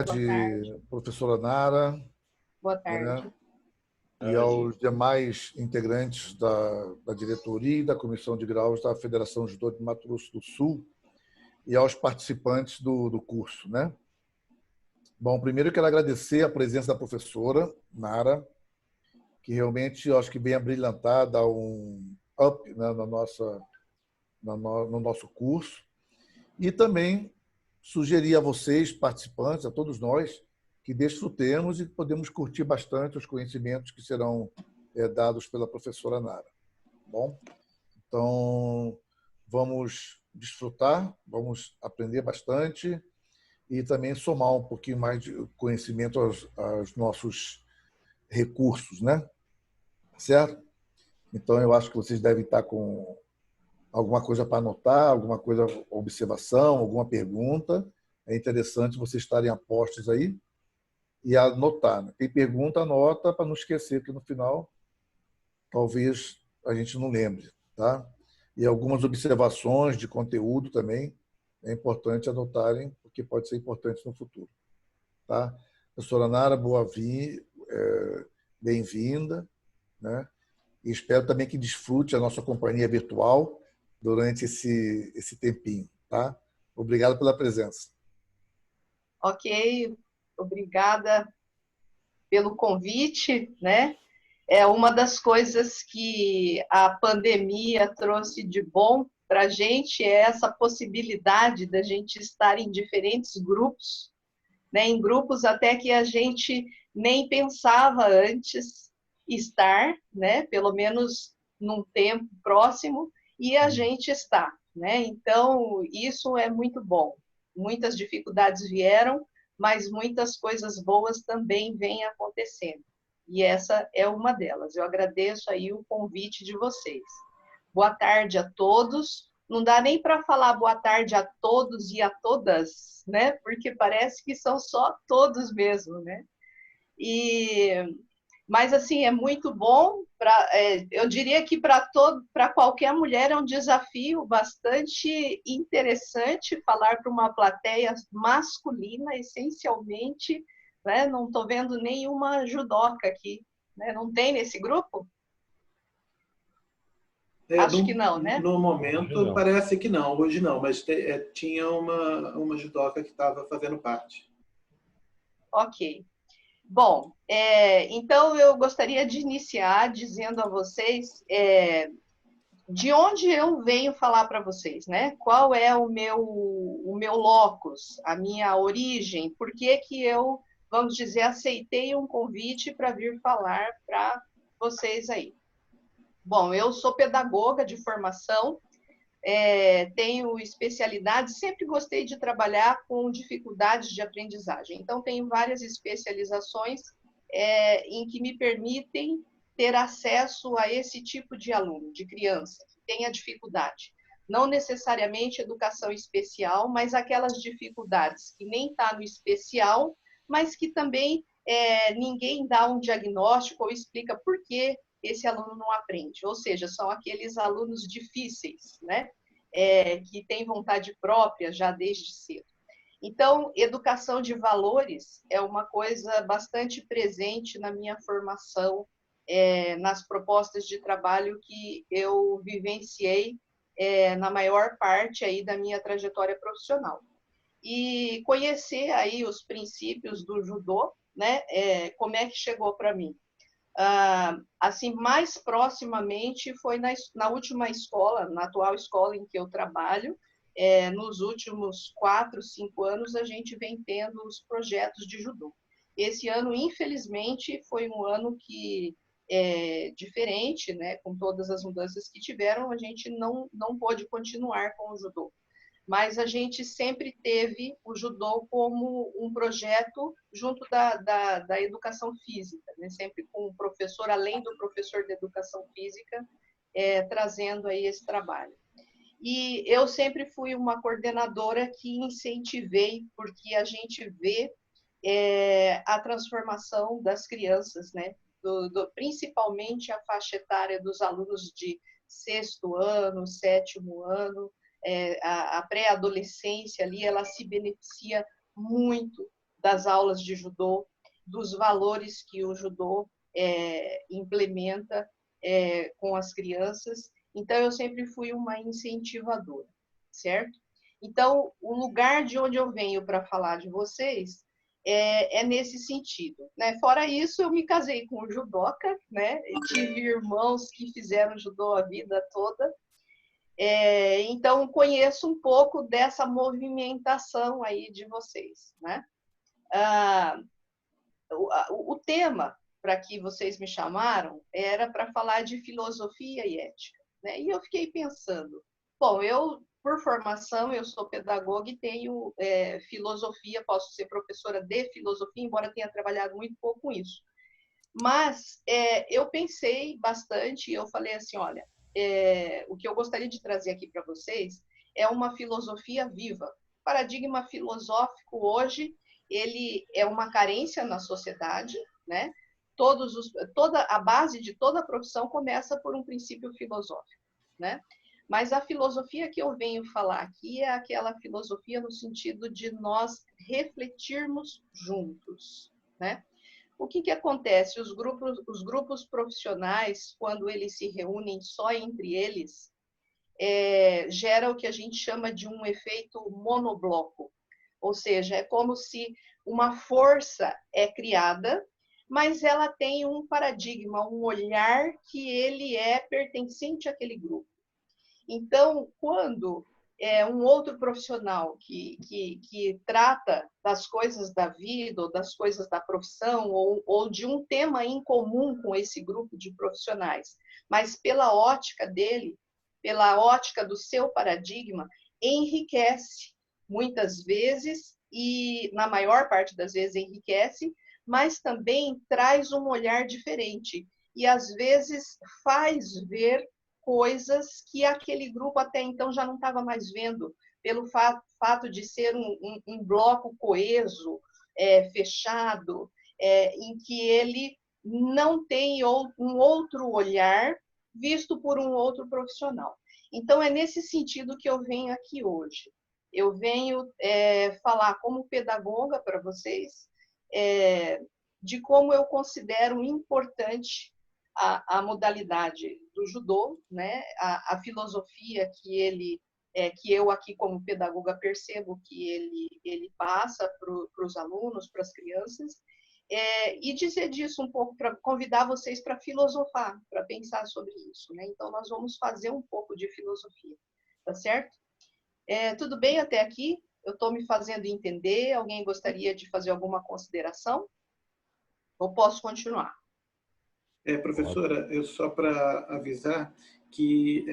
Boa tarde. Professora Nara, Boa né, tarde. e aos demais integrantes da diretoria e da comissão de graus da Federação Judô de Mato Grosso do Sul e aos participantes do curso, né? Bom, primeiro eu quero agradecer a presença da professora Nara, que realmente eu acho que vem a brilhantar, dar um up, né, no nosso curso, e também sugerir a vocês, participantes, a todos nós, que desfrutemos e podemos curtir bastante os conhecimentos que serão dados pela professora Nara. Bom, então vamos desfrutar, vamos aprender bastante e também somar um pouquinho mais de conhecimento aos nossos recursos, né? Certo? Então eu acho que vocês devem estar com alguma coisa para anotar, alguma coisa, observação, alguma pergunta. É interessante vocês estarem a postos aí e anotar, né? Tem pergunta, anota para não esquecer, que no final talvez a gente não lembre, tá? E algumas observações de conteúdo também é importante anotarem, porque pode ser importante no futuro, tá? Professora Nara, bem-vinda, né? E espero também que desfrute a nossa companhia virtual durante esse tempinho, tá? Obrigado pela presença. Ok, obrigada pelo convite, né? É uma das coisas que a pandemia trouxe de bom para a gente é essa possibilidade da gente estar em diferentes grupos, né? Em grupos até que a gente nem pensava antes estar, né? Pelo menos num tempo próximo, e a gente está, né? Então, isso é muito bom. Muitas dificuldades vieram, mas muitas coisas boas também vêm acontecendo. E essa é uma delas. Eu agradeço aí o convite de vocês. Boa tarde a todos. Não dá nem para falar boa tarde a todos e a todas, né? Porque parece que são só todos mesmo, né? Mas assim é muito bom. Eu diria que para qualquer mulher é um desafio bastante interessante falar para uma plateia masculina, essencialmente, né? Não estou vendo nenhuma judoca aqui, né? Não tem nesse grupo? Acho que não, né? No momento parece que não, hoje não, mas tinha uma judoca que estava fazendo parte. Ok. Bom, então eu gostaria de iniciar dizendo a vocês de onde eu venho falar para vocês, né? Qual é o meu locus, a minha origem, por que que eu, vamos dizer, aceitei um convite para vir falar para vocês aí. Bom, eu sou pedagoga de formação, tenho especialidade, sempre gostei de trabalhar com dificuldades de aprendizagem. Então, tenho várias especializações em que me permitem ter acesso a esse tipo de aluno, de criança, que tenha dificuldade. Não necessariamente educação especial, mas aquelas dificuldades que nem está no especial, mas que também ninguém dá um diagnóstico ou explica por que esse aluno não aprende. Ou seja, são aqueles alunos difíceis, né? Que têm vontade própria já desde cedo. Então, educação de valores é uma coisa bastante presente na minha formação, nas propostas de trabalho que eu vivenciei na maior parte aí da minha trajetória profissional. E conhecer aí os princípios do judô, né? Como é que chegou para mim? Assim, mais proximamente foi na última escola, na atual escola em que eu trabalho. Nos últimos 4, 5 anos, a gente vem tendo os projetos de judô. Esse ano, infelizmente, foi um ano que diferente, né? Com todas as mudanças que tiveram, a gente não pôde continuar com o judô. Mas a gente sempre teve o judô como um projeto junto da educação física, né? Sempre com o professor, além do professor de educação física, trazendo aí esse trabalho. E eu sempre fui uma coordenadora que incentivei, porque a gente vê a transformação das crianças, né? Principalmente a faixa etária dos alunos de 6º ano, 7º ano, a pré-adolescência ali, ela se beneficia muito das aulas de judô, dos valores que o judô implementa com as crianças. Então, eu sempre fui uma incentivadora, certo? Então, o lugar de onde eu venho para falar de vocês é nesse sentido, né? Fora isso, eu me casei com um judoca, né? Eu tive irmãos que fizeram judô a vida toda. Então, conheço um pouco dessa movimentação aí de vocês, né? O tema para que vocês me chamaram era para falar de filosofia e ética, né? E eu fiquei pensando, bom, eu, por formação, eu sou pedagoga e tenho filosofia, posso ser professora de filosofia, embora tenha trabalhado muito pouco com isso. Mas eu pensei bastante e eu falei assim, olha, o que eu gostaria de trazer aqui para vocês é uma filosofia viva. O paradigma filosófico hoje, ele é uma carência na sociedade, né? Toda a base de toda a profissão começa por um princípio filosófico, né? Mas a filosofia que eu venho falar aqui é aquela filosofia no sentido de nós refletirmos juntos, né? O que acontece? Os grupos profissionais, quando eles se reúnem só entre eles, gera o que a gente chama de um efeito monobloco. Ou seja, é como se uma força é criada, mas ela tem um paradigma, um olhar que ele é pertencente àquele grupo. Então, quando um outro profissional que trata das coisas da vida, ou das coisas da profissão, ou de um tema em comum com esse grupo de profissionais, mas pela ótica dele, pela ótica do seu paradigma, enriquece muitas vezes, e na maior parte das vezes enriquece, mas também traz um olhar diferente, e às vezes faz ver coisas que aquele grupo até então já não estava mais vendo, pelo fato de ser um bloco coeso, fechado, em que ele não tem um outro olhar visto por um outro profissional. Então, é nesse sentido que eu venho aqui hoje. Eu venho falar como pedagoga para vocês de como eu considero importante a modalidade do judô, né? A filosofia que eu aqui como pedagoga percebo que ele passa para os alunos, para as crianças, e dizer disso um pouco, para convidar vocês para filosofar, para pensar sobre isso, né? Então, nós vamos fazer um pouco de filosofia, tá certo? Tudo bem até aqui? Eu estou me fazendo entender? Alguém gostaria de fazer alguma consideração? Ou posso continuar? Professora, eu só para avisar que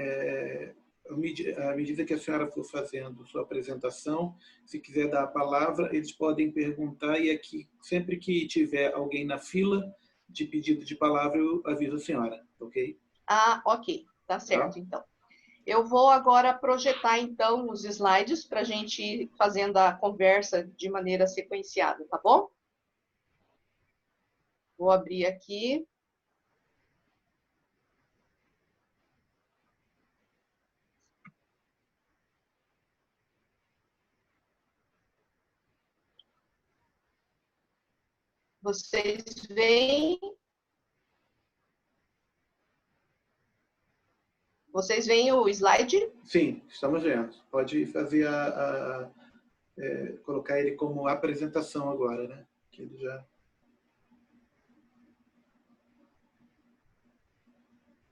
à medida que a senhora for fazendo sua apresentação, se quiser dar a palavra, eles podem perguntar, e aqui, sempre que tiver alguém na fila de pedido de palavra, eu aviso a senhora, ok? Ok, tá certo, então. Eu vou agora projetar, então, os slides para a gente ir fazendo a conversa de maneira sequenciada, tá bom? Vou abrir aqui. Vocês veem? Vocês veem o slide? Sim, estamos vendo. Pode fazer colocar ele como apresentação agora, né? Que ele já...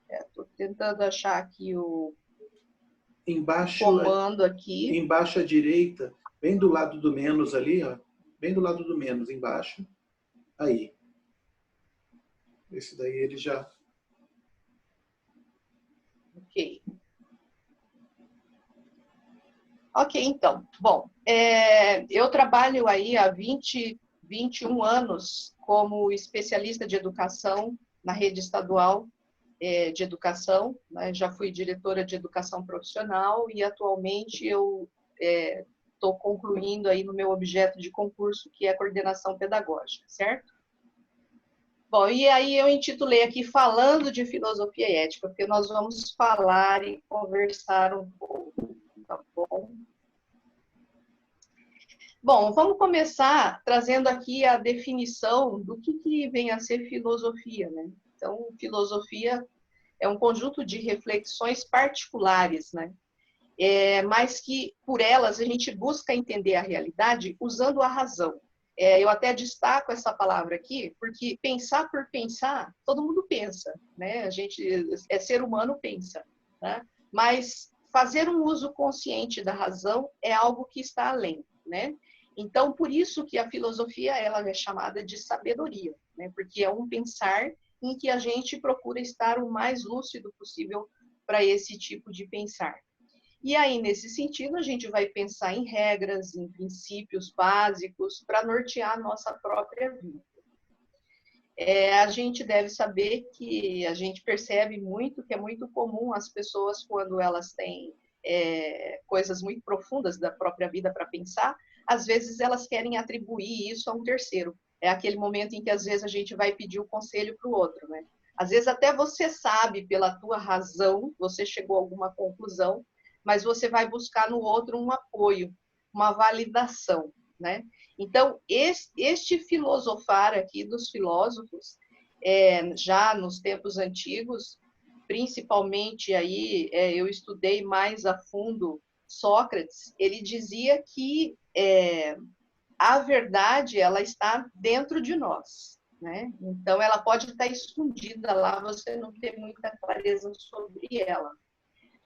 Estou tentando achar aqui o embaixo, comando aqui. Embaixo à direita, bem do lado do menos ali, ó, bem do lado do menos, embaixo. Aí. Esse daí ele já... Ok, então. Bom, eu trabalho aí há 21 anos como especialista de educação na rede estadual de educação, né? Já fui diretora de educação profissional e atualmente eu estou concluindo aí no meu objeto de concurso, que é a coordenação pedagógica, certo? Bom, e aí eu intitulei aqui Falando de Filosofia e Ética, porque nós vamos falar e conversar um pouco, tá bom? Bom, vamos começar trazendo aqui a definição do que vem a ser filosofia, né? Então, filosofia é um conjunto de reflexões particulares, né? Mas que, por elas, a gente busca entender a realidade usando a razão. Eu até destaco essa palavra aqui, porque pensar por pensar, todo mundo pensa, né? A gente, ser humano, pensa, né? Mas fazer um uso consciente da razão é algo que está além, né? Então, por isso que a filosofia ela é chamada de sabedoria, né? Porque é um pensar em que a gente procura estar o mais lúcido possível para esse tipo de pensar. E aí, nesse sentido, a gente vai pensar em regras, em princípios básicos para nortear a nossa própria vida. A gente deve saber que a gente percebe muito que é muito comum as pessoas, quando elas têm coisas muito profundas da própria vida para pensar, às vezes elas querem atribuir isso a um terceiro. É aquele momento em que, às vezes, a gente vai pedir o conselho para o outro, né? Às vezes até você sabe, pela tua razão, você chegou a alguma conclusão, mas você vai buscar no outro um apoio, uma validação, né? Então, este filosofar aqui dos filósofos, já nos tempos antigos, principalmente aí, eu estudei mais a fundo Sócrates, ele dizia que a verdade ela está dentro de nós, né? Então, ela pode estar escondida lá, você não tem muita clareza sobre ela,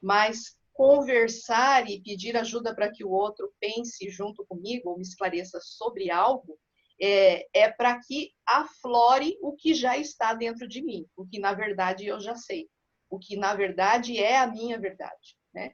mas conversar e pedir ajuda para que o outro pense junto comigo ou me esclareça sobre algo para que aflore o que já está dentro de mim, o que na verdade eu já sei, o que na verdade é a minha verdade, né?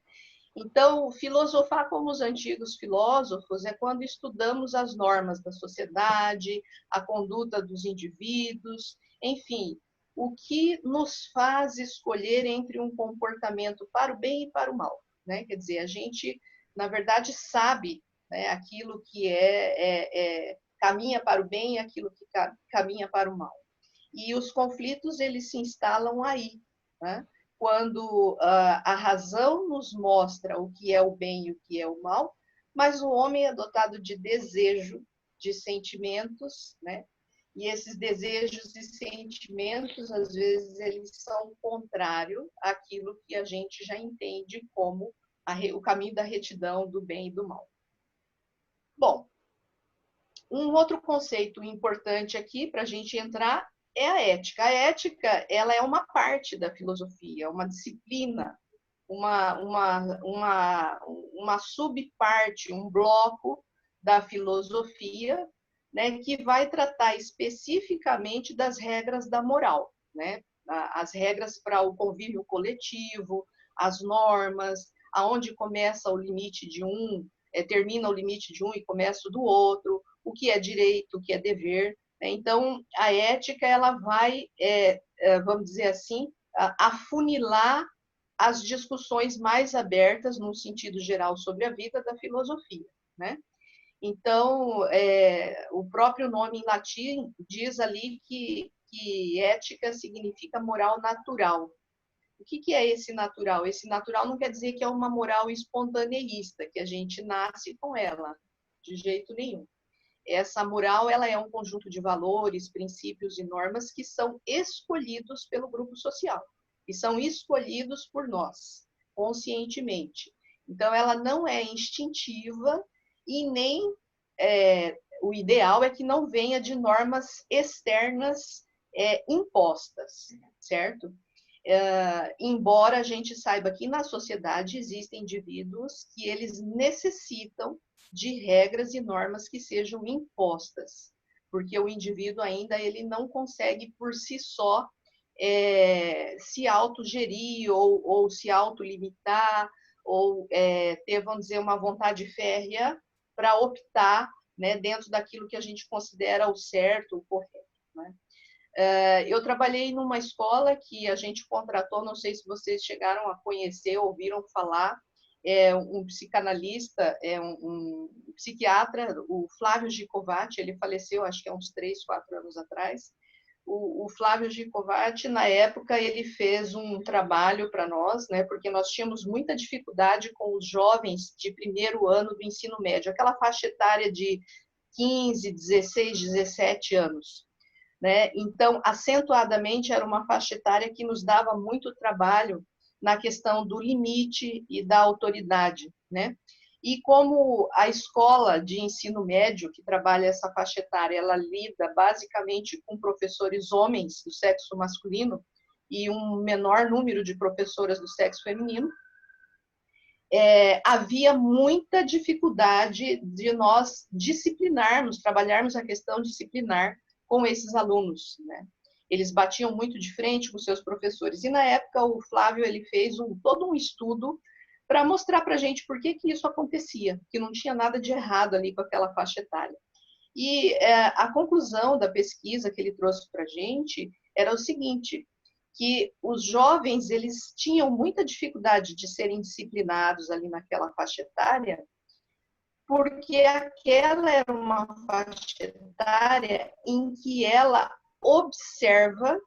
Então, filosofar como os antigos filósofos é quando estudamos as normas da sociedade, a conduta dos indivíduos, enfim, o que nos faz escolher entre um comportamento para o bem e para o mal, né? Quer dizer, a gente, na verdade, sabe, né, aquilo que caminha para o bem e aquilo que caminha para o mal. E os conflitos, eles se instalam aí, né? Quando a razão nos mostra o que é o bem e o que é o mal, mas o homem é dotado de desejo, de sentimentos, né? E esses desejos e sentimentos, às vezes, eles são contrários àquilo que a gente já entende como o caminho da retidão, do bem e do mal. Bom, um outro conceito importante aqui para a gente entrar é a ética. A ética, ela é uma parte da filosofia, uma disciplina, uma subparte, um bloco da filosofia, né, que vai tratar especificamente das regras da moral, né? As regras para o convívio coletivo, as normas, aonde começa o limite de um, termina o limite de um e começa o do outro, o que é direito, o que é dever. Né? Então, a ética ela vai, vamos dizer assim, afunilar as discussões mais abertas, no sentido geral, sobre a vida da filosofia, né? Então, o próprio nome em latim diz ali que ética significa moral natural. O que é esse natural? Esse natural não quer dizer que é uma moral espontaneísta, que a gente nasce com ela, de jeito nenhum. Essa moral ela é um conjunto de valores, princípios e normas que são escolhidos pelo grupo social e são escolhidos por nós, conscientemente. Então, ela não é instintiva e nem o ideal é que não venha de normas externas impostas, certo? Embora a gente saiba que na sociedade existem indivíduos que eles necessitam de regras e normas que sejam impostas, porque o indivíduo ainda ele não consegue por si só se autogerir ou se autolimitar ou ter, vamos dizer, uma vontade férrea para optar, né, dentro daquilo que a gente considera o certo, o correto, né? Eu trabalhei numa escola que a gente contratou, não sei se vocês chegaram a conhecer, ouviram falar, um psicanalista, um psiquiatra, o Flávio Gicovati, ele faleceu acho que há uns 3, 4 anos atrás, o Flávio Gicovati, na época, ele fez um trabalho para nós, né, porque nós tínhamos muita dificuldade com os jovens de primeiro ano do ensino médio, aquela faixa etária de 15, 16, 17 anos. Né? Então, acentuadamente, era uma faixa etária que nos dava muito trabalho na questão do limite e da autoridade. Né? E como a escola de ensino médio, que trabalha essa faixa etária, ela lida basicamente com professores homens do sexo masculino e um menor número de professoras do sexo feminino, havia muita dificuldade de nós disciplinarmos, trabalharmos a questão disciplinar com esses alunos, né? Eles batiam muito de frente com seus professores. E, na época, o Flávio ele fez todo um estudo para mostrar para a gente por que isso acontecia, que não tinha nada de errado ali com aquela faixa etária. E a conclusão da pesquisa que ele trouxe para a gente era o seguinte, que os jovens eles tinham muita dificuldade de serem disciplinados ali naquela faixa etária, porque aquela era uma faixa etária em que ela observa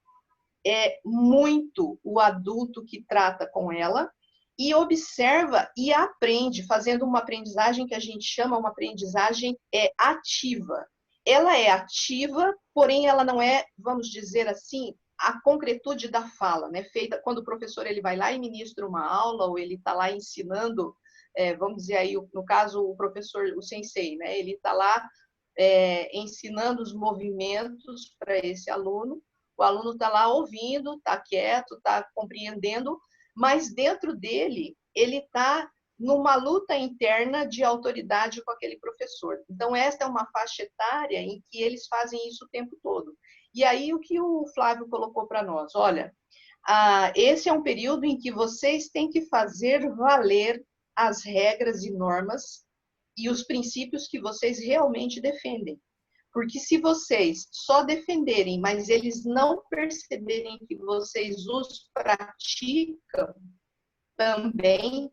muito o adulto que trata com ela e observa e aprende, fazendo uma aprendizagem que a gente chama uma aprendizagem ativa. Ela é ativa, porém ela não é, vamos dizer assim, a concretude da fala, né? Feita quando o professor ele vai lá e ministra uma aula ou ele está lá ensinando, vamos dizer aí, no caso o professor, o sensei, né? Ele está lá ensinando os movimentos para esse aluno, o aluno está lá ouvindo, está quieto, está compreendendo, mas dentro dele ele está numa luta interna de autoridade com aquele professor. Então, essa é uma faixa etária em que eles fazem isso o tempo todo. E aí, o que o Flávio colocou para nós? Olha, esse é um período em que vocês têm que fazer valer as regras e normas e os princípios que vocês realmente defendem. Porque se vocês só defenderem, mas eles não perceberem que vocês os praticam também,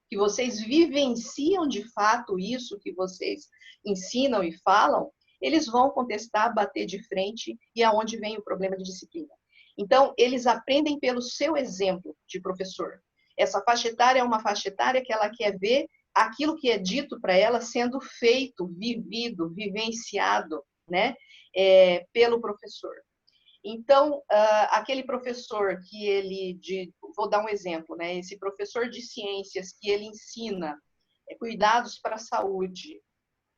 que vocês vivenciam de fato isso que vocês ensinam e falam, eles vão contestar, bater de frente, e aonde vem o problema de disciplina. Então, eles aprendem pelo seu exemplo de professor. Essa faixa etária é uma faixa etária que ela quer ver aquilo que é dito para ela sendo feito, vivido, vivenciado, né, pelo professor. Então, aquele professor que vou dar um exemplo, né, esse professor de ciências que ele ensina cuidados para a saúde,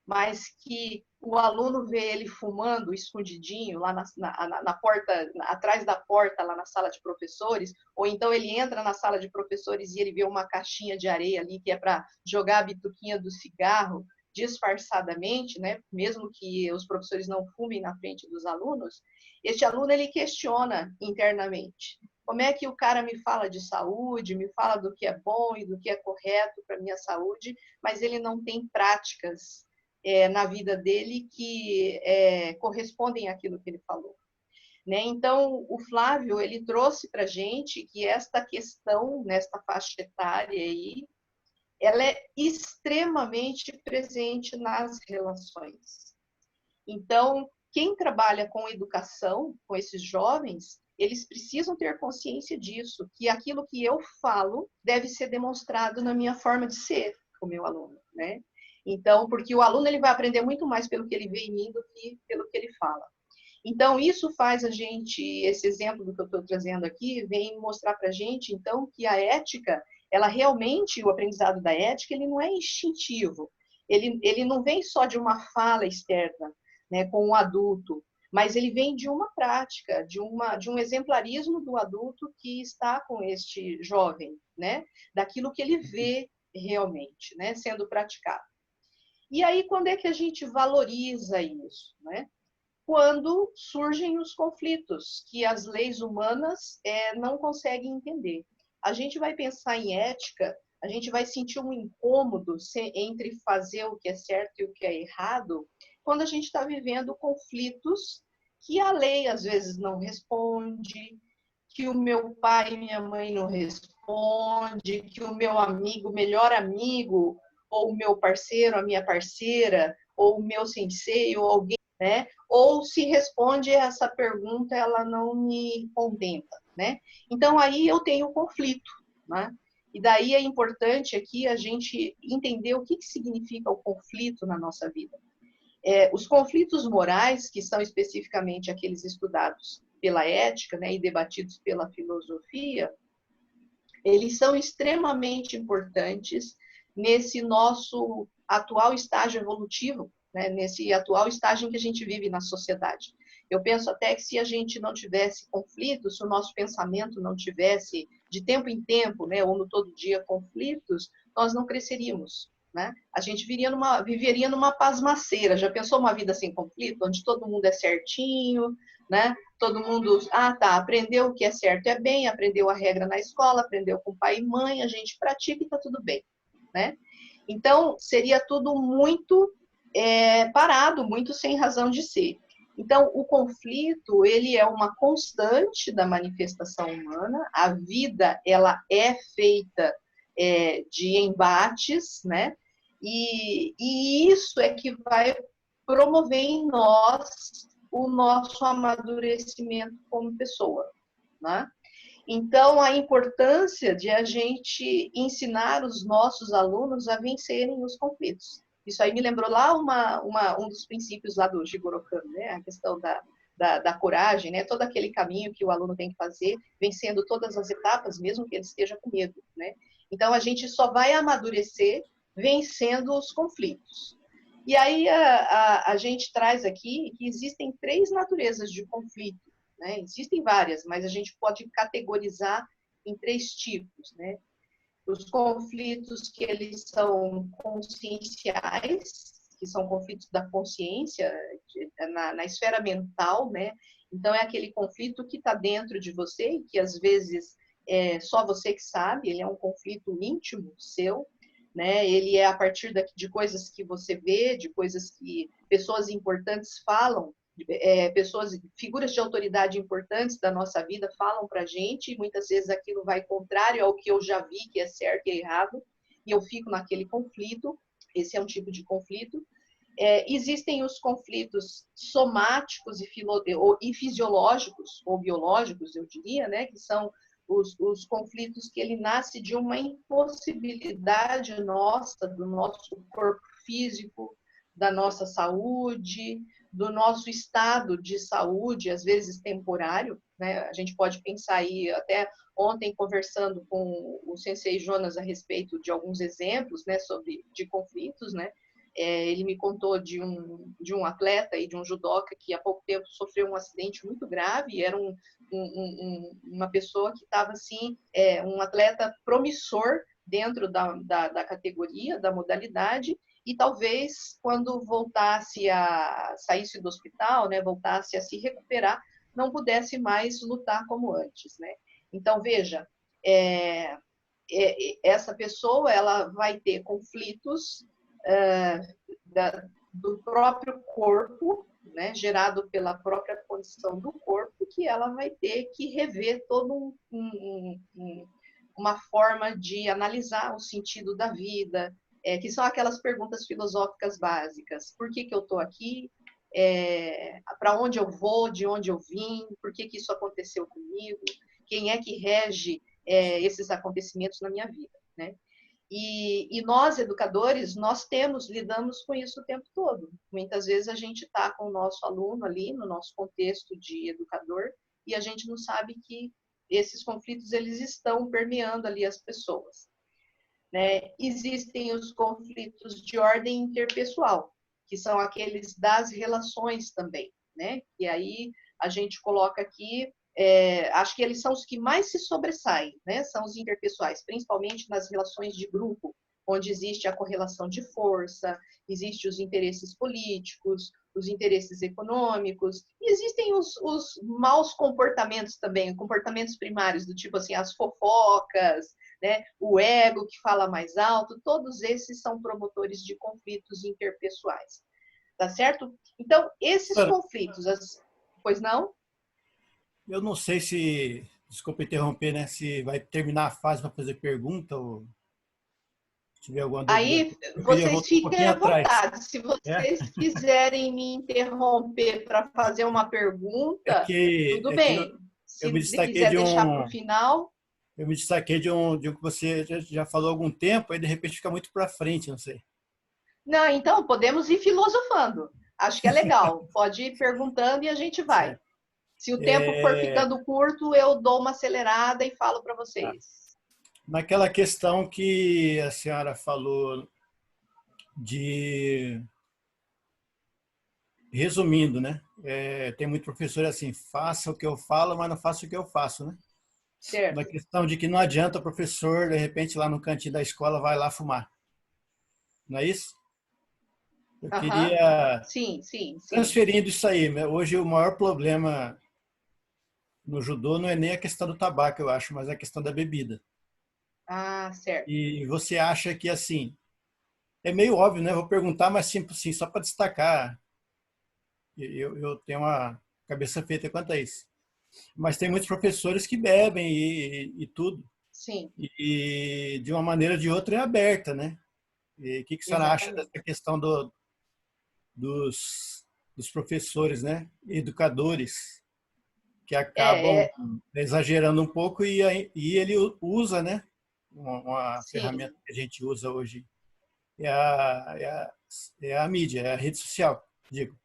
mas que o aluno vê ele fumando escondidinho lá na porta, atrás da porta, lá na sala de professores, ou então ele entra na sala de professores e ele vê uma caixinha de areia ali que é para jogar a bituquinha do cigarro disfarçadamente, né? Mesmo que os professores não fumem na frente dos alunos, este aluno ele questiona internamente. Como é que o cara me fala de saúde, me fala do que é bom e do que é correto para a minha saúde, mas ele não tem práticas na vida dele que correspondem àquilo que ele falou. Né? Então, o Flávio ele trouxe para a gente que esta questão, nesta faixa etária aí, ela é extremamente presente nas relações. Então, quem trabalha com educação, com esses jovens, eles precisam ter consciência disso, que aquilo que eu falo deve ser demonstrado na minha forma de ser com o meu aluno, né? Então, porque o aluno ele vai aprender muito mais pelo que ele vê em mim do que pelo que ele fala. Então, isso faz a gente, esse exemplo do que eu estou trazendo aqui, vem mostrar para a gente, então, que a ética, ela realmente, o aprendizado da ética, ele não é instintivo. Ele não vem só de uma fala externa, né, com o adulto, mas ele vem de uma prática, de um exemplarismo do adulto que está com este jovem, né, daquilo que ele vê realmente, né, sendo praticado. E aí, quando é que a gente valoriza isso, né? Quando surgem os conflitos que as leis humanas não conseguem entender. A gente vai pensar em ética, a gente vai sentir um incômodo entre fazer o que é certo e o que é errado, quando a gente está vivendo conflitos que a lei às vezes não responde, que o meu pai e minha mãe não respondem, que o meu amigo, melhor amigo, ou o meu parceiro, a minha parceira, ou o meu sensei, ou alguém né? Ou se responde essa pergunta, ela não me contenta, né? Então aí eu tenho conflito, né? E daí é importante aqui a gente entender o que significa o conflito na nossa vida. Os conflitos morais, que são especificamente aqueles estudados pela ética, né, e debatidos pela filosofia, eles são extremamente importantes nesse nosso atual estágio evolutivo, né, nesse atual estágio em que a gente vive na sociedade. Eu penso até que se a gente não tivesse conflitos, se o nosso pensamento não tivesse de tempo em tempo, né, ou no todo dia conflitos, nós não cresceríamos, né? A gente viveria numa pasmaceira. Já pensou uma vida sem conflito, onde todo mundo é certinho, né? Todo mundo, aprendeu o que é certo e é bem, aprendeu a regra na escola, aprendeu com pai e mãe, a gente pratica e está tudo bem, né? Então, seria tudo muito parado, muito sem razão de ser. Então, o conflito, ele é uma constante da manifestação humana. A vida, ela é feita de embates, né? E isso é que vai promover em nós o nosso amadurecimento como pessoa, né? Então, a importância de a gente ensinar os nossos alunos a vencerem os conflitos. Isso aí me lembrou lá um dos princípios lá do Jigoro Kano, né? A questão da coragem, né? Todo aquele caminho que o aluno tem que fazer, vencendo todas as etapas, mesmo que ele esteja com medo, né? Então, a gente só vai amadurecer vencendo os conflitos. E aí a gente traz aqui que existem 3 naturezas de conflito, né? Existem várias, mas a gente pode categorizar em 3 tipos, né? Os conflitos que eles são conscienciais, que são conflitos da consciência, na esfera mental, né? Então, é aquele conflito que está dentro de você e que, às vezes, é só você que sabe, ele é um conflito íntimo seu, né? Ele é a partir de coisas que você vê, de coisas que pessoas importantes falam, figuras de autoridade importantes da nossa vida falam para a gente, e muitas vezes aquilo vai contrário ao que eu já vi que é certo e errado, e eu fico naquele conflito. Esse é um tipo de conflito. Existem os conflitos somáticos e fisiológicos, ou biológicos, eu diria, né, que são os conflitos que ele nasce de uma impossibilidade nossa, do nosso corpo físico, da nossa saúde, do nosso estado de saúde, às vezes temporário, né? A gente pode pensar aí, até ontem conversando com o Sensei Jonas a respeito de alguns exemplos, né, de conflitos, né? Ele me contou de um atleta e de um judoca que há pouco tempo sofreu um acidente muito grave, e era uma pessoa que estava assim, um atleta promissor dentro da categoria, da modalidade, e talvez quando saísse do hospital, né, voltasse a se recuperar, não pudesse mais lutar como antes, né? Então, veja, essa pessoa ela vai ter conflitos do próprio corpo, né, gerado pela própria condição do corpo, que ela vai ter que rever todo uma forma de analisar o sentido da vida, que são aquelas perguntas filosóficas básicas. Por que eu estou aqui? Para onde eu vou? De onde eu vim? Por que isso aconteceu comigo? Quem é que rege esses acontecimentos na minha vida, né? E nós, educadores, lidamos com isso o tempo todo. Muitas vezes a gente está com o nosso aluno ali, no nosso contexto de educador, e a gente não sabe que esses conflitos eles estão permeando ali as pessoas, né? Existem os conflitos de ordem interpessoal, que são aqueles das relações também, né? E aí a gente coloca aqui, acho que eles são os que mais se sobressaem, né? São os interpessoais, principalmente nas relações de grupo, onde existe a correlação de força, existem os interesses políticos, os interesses econômicos, e existem os maus comportamentos também, comportamentos primários, do tipo assim, as fofocas, né? O ego que fala mais alto, todos esses são promotores de conflitos interpessoais, tá certo? Então, esses conflitos, pois não? Eu não sei se, desculpa interromper, né? Se vai terminar a fase para fazer pergunta ou... Se tiver alguma dúvida, Aí eu queria vocês voltar um fiquem pouquinho à atrás. vontade. Se É, vocês quiserem me interromper para fazer uma é pergunta, que, tudo é que bem. eu me Se destaquei quiser deixar para o final, de um que você já falou há algum tempo, aí de repente fica muito para frente, não sei. não, então podemos ir filosofando. Acho que é legal. Pode ir perguntando e a gente vai. Certo. Se o tempo for É, ficando curto, eu dou uma acelerada e falo para tá. vocês. Naquela questão que a senhora falou de, resumindo, né? Tem muito professor assim, faça o que eu falo, mas não faça o que eu faço, né? Na Certo. questão de que não adianta o professor, de repente, lá no cantinho da escola, vai lá fumar. Não é isso? Eu Aham. queria, Sim, sim, sim. transferindo isso aí, né? Hoje o maior problema no judô não é nem a questão do tabaco, eu acho, mas a questão da bebida. Ah, certo. E você acha que, assim, é meio óbvio, né? Vou perguntar, mas assim, só para destacar, eu tenho uma cabeça feita quanto a isso. Mas tem muitos professores que bebem e tudo. Sim, E de uma maneira ou de outra é aberta, né? E o que a senhora acha dessa exatamente. questão dos professores, né? Educadores, que acabam É, exagerando um pouco e ele usa, né? Uma sim. ferramenta que a gente usa hoje é a, é a, é a mídia, é a rede social, digo,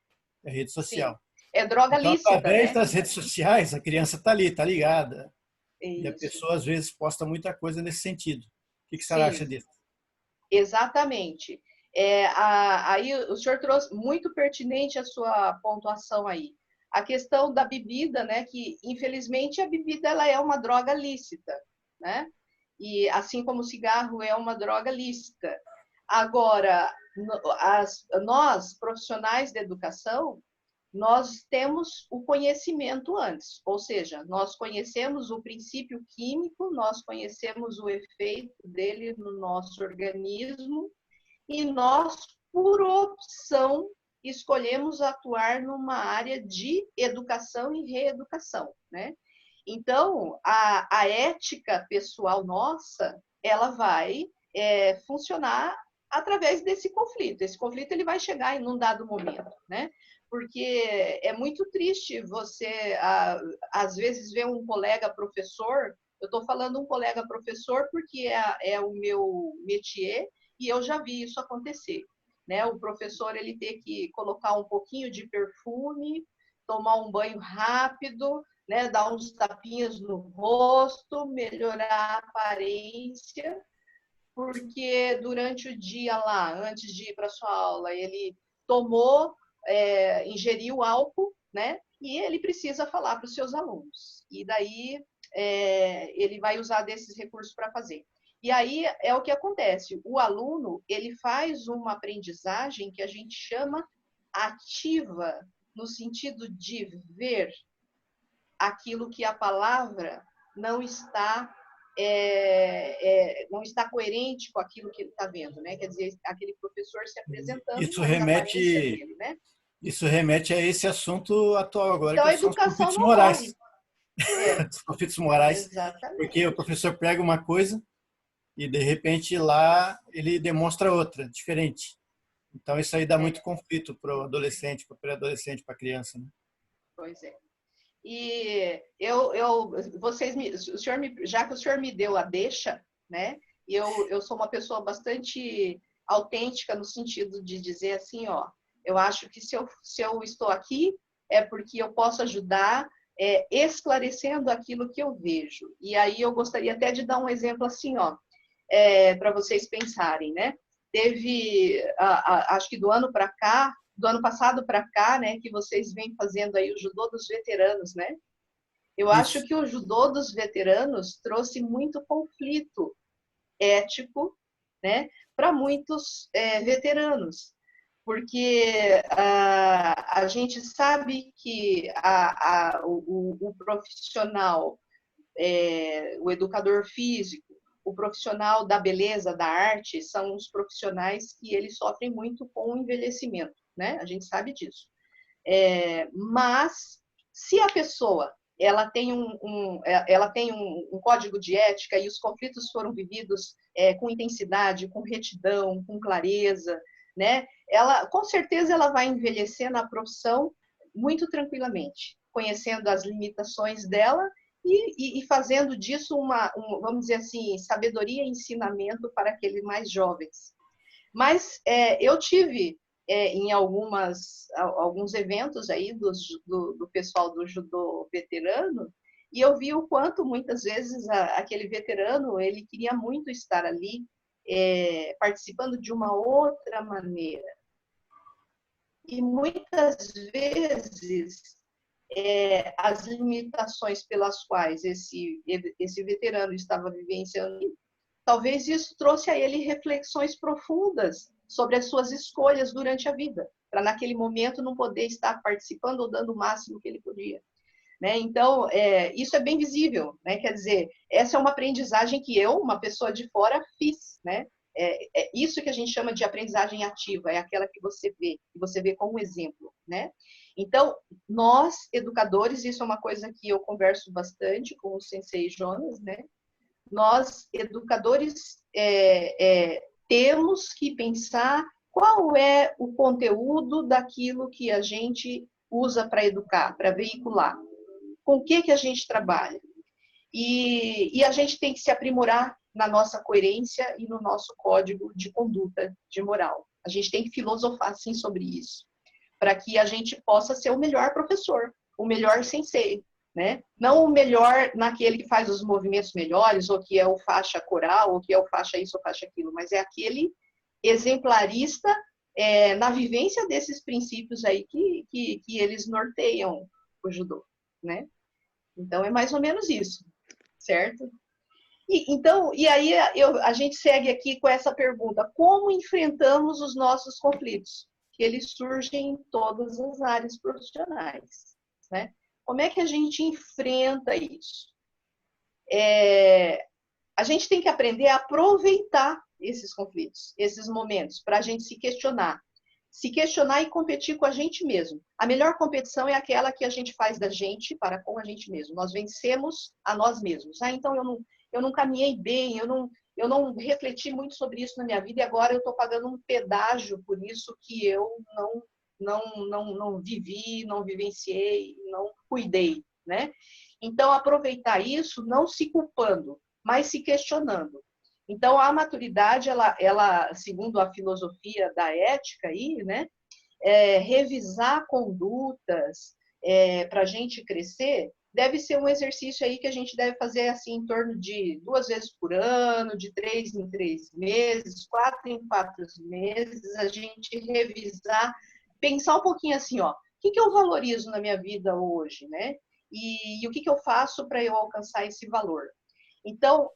é a rede Sim. social. É droga Então, lícita, através né? das redes sociais, a criança está ali, está ligada. E a Isso. pessoa, às vezes, posta muita coisa nesse sentido. O que você acha Sim, disso? exatamente. Aí o senhor trouxe muito pertinente a sua pontuação aí. A questão da bebida, né? Que infelizmente a bebida ela é uma droga lícita, né? E assim como o cigarro é uma droga lícita. Agora, nós profissionais da educação nós temos o conhecimento antes, ou seja, nós conhecemos o princípio químico, nós conhecemos o efeito dele no nosso organismo e nós, por opção, escolhemos atuar numa área de educação e reeducação, né? Então, a ética pessoal nossa, ela vai funcionar através desse conflito. Esse conflito ele vai chegar em um dado momento, né? Porque é muito triste você, às vezes, ver um colega professor. Eu estou falando um colega professor porque é o meu métier e eu já vi isso acontecer. Né? O professor ele ter que colocar um pouquinho de perfume, tomar um banho rápido, né, dar uns tapinhas no rosto, melhorar a aparência, porque durante o dia lá, antes de ir para sua aula, ele tomou, ingeriu álcool, né, e ele precisa falar para os seus alunos. E daí ele vai usar desses recursos para fazer. E aí é o que acontece. O aluno ele faz uma aprendizagem que a gente chama ativa, no sentido de ver aquilo que a palavra não está não está coerente com aquilo que ele está vendo, né? Quer dizer, aquele professor se apresentando Isso ali a aparência remete, dele, né? isso remete a esse assunto atual agora, Então que a são os educação conflitos não morre. morais. É, Os conflitos morais, porque o exatamente. professor prega uma coisa e, de repente, lá ele demonstra outra, diferente. Então, isso aí dá muito É, conflito para o adolescente, para o pré-adolescente, para a criança. Né? pois é. E vocês o senhor já que o senhor me deu a deixa, né? E eu sou uma pessoa bastante autêntica no sentido de dizer assim, ó, eu acho que se eu estou aqui é porque eu posso ajudar esclarecendo aquilo que eu vejo. E aí eu gostaria até de dar um exemplo assim, ó, para vocês pensarem, né? Teve, acho que do ano passado para cá, né, que vocês vêm fazendo aí o judô dos veteranos, né? Eu acho Isso. que o judô dos veteranos trouxe muito conflito ético, né, para muitos veteranos, porque a gente sabe que o profissional, o educador físico, o profissional da beleza, da arte, são os profissionais que eles sofrem muito com o envelhecimento, né? A gente sabe disso. Mas se a pessoa ela tem um código de ética e os conflitos foram vividos com intensidade, com retidão, com clareza, né? Ela, com certeza, ela vai envelhecer na profissão muito tranquilamente, conhecendo as limitações dela e fazendo disso vamos dizer assim, sabedoria e ensinamento para aqueles mais jovens. Mas eu tive em alguns eventos aí do pessoal do judô veterano, e eu vi o quanto muitas vezes aquele veterano ele queria muito estar ali participando de uma outra maneira. E muitas vezes as limitações pelas quais esse veterano estava vivenciando, talvez isso trouxe a ele reflexões profundas sobre as suas escolhas durante a vida, para naquele momento não poder estar participando ou dando o máximo que ele podia. Né? Então, isso é bem visível, né? Quer dizer, essa é uma aprendizagem que eu, uma pessoa de fora, fiz. Né? É isso que a gente chama de aprendizagem ativa, é aquela que você vê como exemplo. Né? Então, nós, educadores, isso é uma coisa que eu converso bastante com o Sensei Jonas, né? Nós, educadores, temos que pensar qual é o conteúdo daquilo que a gente usa para educar, para veicular. Com o que a gente trabalha. E a gente tem que se aprimorar na nossa coerência e no nosso código de conduta, de moral. A gente tem que filosofar, sim, sobre isso, para que a gente possa ser o melhor professor, o melhor sensei, né? Não o melhor naquele que faz os movimentos melhores, ou que é o faixa coral, ou que é o faixa isso, ou faixa aquilo, mas é aquele exemplarista na vivência desses princípios aí que eles norteiam o judô, né? Então, é mais ou menos isso, certo? E aí a gente segue aqui com essa pergunta: como enfrentamos os nossos conflitos? Que eles surgem em todas as áreas profissionais, né? Como é que a gente enfrenta isso? A gente tem que aprender a aproveitar esses conflitos, esses momentos, para a gente se questionar e competir com a gente mesmo. A melhor competição é aquela que a gente faz da gente para com a gente mesmo. Nós vencemos a nós mesmos. Então eu não caminhei bem, eu não refleti muito sobre isso na minha vida e agora eu estou pagando um pedágio por isso que eu não vivi, não vivenciei, não cuidei, né? Então, aproveitar isso não se culpando, mas se questionando. Então, a maturidade, ela segundo a filosofia da ética aí, né, revisar condutas para a gente crescer, deve ser um exercício aí que a gente deve fazer assim em torno de 2 vezes por ano, de 3 em 3 meses, 4 em 4 meses, a gente revisar, pensar um pouquinho assim, ó, o que eu valorizo na minha vida hoje, né? E o que eu faço para eu alcançar esse valor? Então,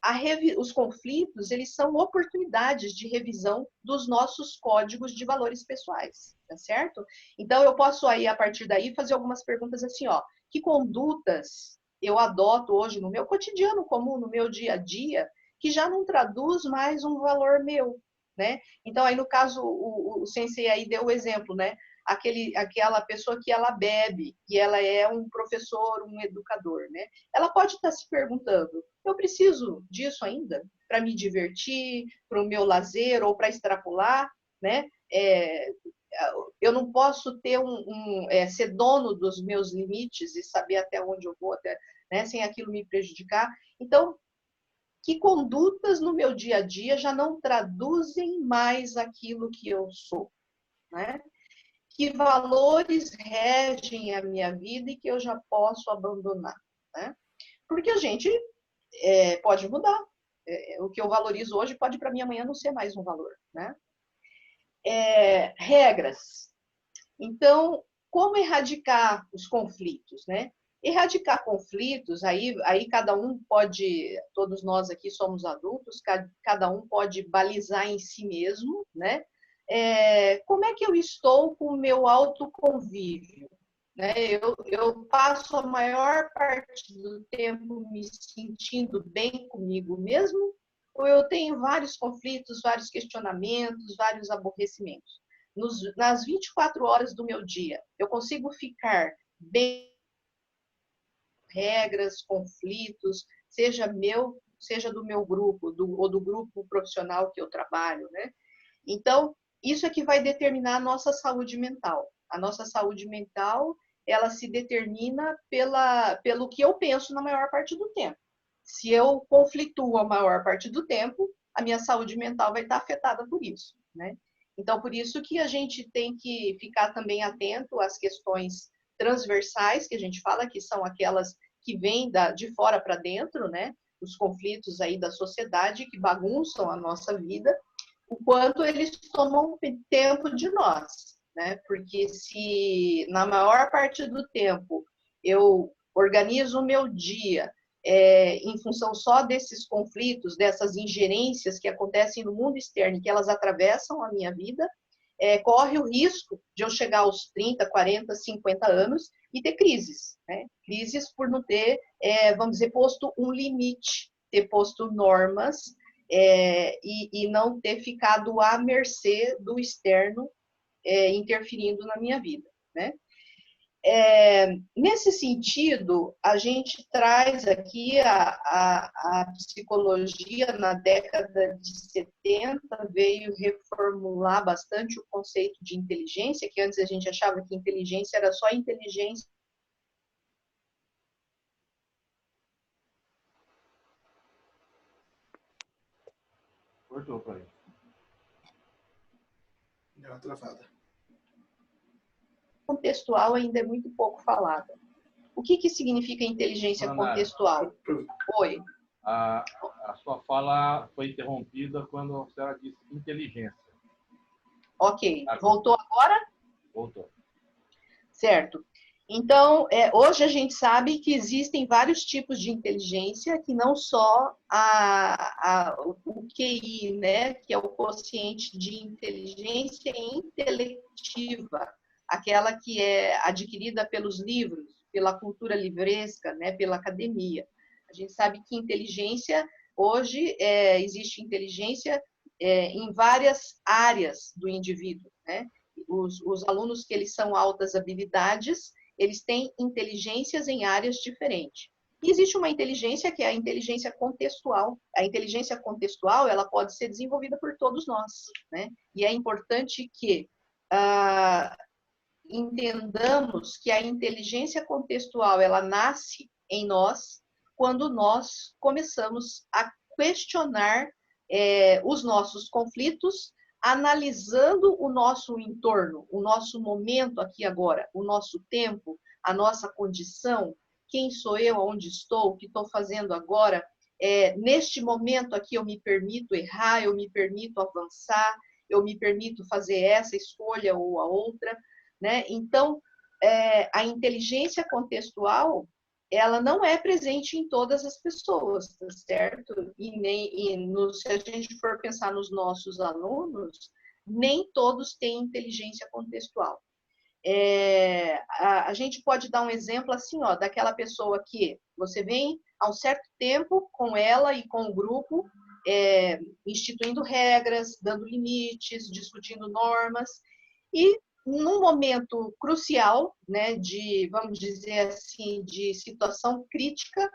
os conflitos, eles são oportunidades de revisão dos nossos códigos de valores pessoais, tá certo? Então, eu posso aí, a partir daí, fazer algumas perguntas assim, ó, que condutas eu adoto hoje no meu cotidiano comum, no meu dia a dia, que já não traduz mais um valor meu, né? Então, aí no caso, o Sensei aí deu o exemplo, né? Aquela pessoa que ela bebe e ela é um professor, um educador, né? Ela pode estar se perguntando: eu preciso disso ainda para me divertir, para o meu lazer ou para extrapolar, né? Eu não posso ter ser dono dos meus limites e saber até onde eu vou, né? Sem aquilo me prejudicar. Então, que condutas no meu dia a dia já não traduzem mais aquilo que eu sou, né? Que valores regem a minha vida e que eu já posso abandonar, né? Porque a gente pode mudar. O que eu valorizo hoje pode para mim amanhã não ser mais um valor, né? Regras. Então, como erradicar os conflitos, né? Erradicar conflitos, aí cada um pode, todos nós aqui somos adultos, cada um pode balizar em si mesmo, né? Como é que eu estou com o meu autoconvívio? Né? Eu passo a maior parte do tempo me sentindo bem comigo mesmo, ou eu tenho vários conflitos, vários questionamentos, vários aborrecimentos? Nas 24 horas do meu dia, eu consigo ficar bem regras, conflitos, seja meu, seja do meu grupo, ou do grupo profissional que eu trabalho, né? Então, isso é que vai determinar a nossa saúde mental. A nossa saúde mental, ela se determina pelo que eu penso na maior parte do tempo. Se eu conflituo a maior parte do tempo, a minha saúde mental vai estar afetada por isso, né? Então, por isso que a gente tem que ficar também atento às questões transversais, que a gente fala, que são aquelas que vêm de fora para dentro, né? Os conflitos aí da sociedade que bagunçam a nossa vida, o quanto eles tomam tempo de nós, né? Porque se na maior parte do tempo eu organizo o meu dia em função só desses conflitos, dessas ingerências que acontecem no mundo externo e que elas atravessam a minha vida, corre o risco de eu chegar aos 30, 40, 50 anos e ter crises, né? Crises por não ter, vamos dizer, posto um limite, ter posto normas, e não ter ficado à mercê do externo interferindo na minha vida, né? Nesse sentido, a gente traz aqui a psicologia na década de 70, veio reformular bastante o conceito de inteligência, que antes a gente achava que inteligência era só inteligência. Cortou para ele. Deu uma travada. Contextual ainda é muito pouco falada. O que significa inteligência contextual? Oi. A sua fala foi interrompida quando a senhora disse inteligência. Ok. Voltou agora? Voltou. Certo. Então, hoje a gente sabe que existem vários tipos de inteligência, que não só o QI, né, que é o quociente de inteligência intelectiva, aquela que é adquirida pelos livros, pela cultura livresca, né, pela academia. A gente sabe que inteligência, hoje, existe inteligência em várias áreas do indivíduo, né? Os alunos que eles são altas habilidades, eles têm inteligências em áreas diferentes. E existe uma inteligência que é a inteligência contextual. A inteligência contextual, ela pode ser desenvolvida por todos nós, né? E é importante que entendamos que a inteligência contextual, ela nasce em nós quando nós começamos a questionar os nossos conflitos, analisando o nosso entorno, o nosso momento aqui agora, o nosso tempo, a nossa condição, quem sou eu, onde estou, o que estou fazendo agora. Neste momento aqui eu me permito errar, eu me permito avançar, eu me permito fazer essa escolha ou a outra, né? Então, a inteligência contextual, ela não é presente em todas as pessoas, tá certo? Se a gente for pensar nos nossos alunos, nem todos têm inteligência contextual. A gente pode dar um exemplo assim, ó, daquela pessoa que você vem há um certo tempo com ela e com o grupo, instituindo regras, dando limites, discutindo normas, e num momento crucial, né, vamos dizer assim, de situação crítica,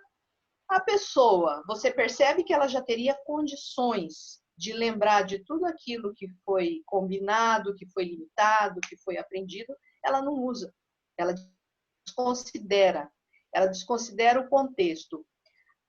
a pessoa, você percebe que ela já teria condições de lembrar de tudo aquilo que foi combinado, que foi limitado, que foi aprendido, ela não usa, ela desconsidera o contexto.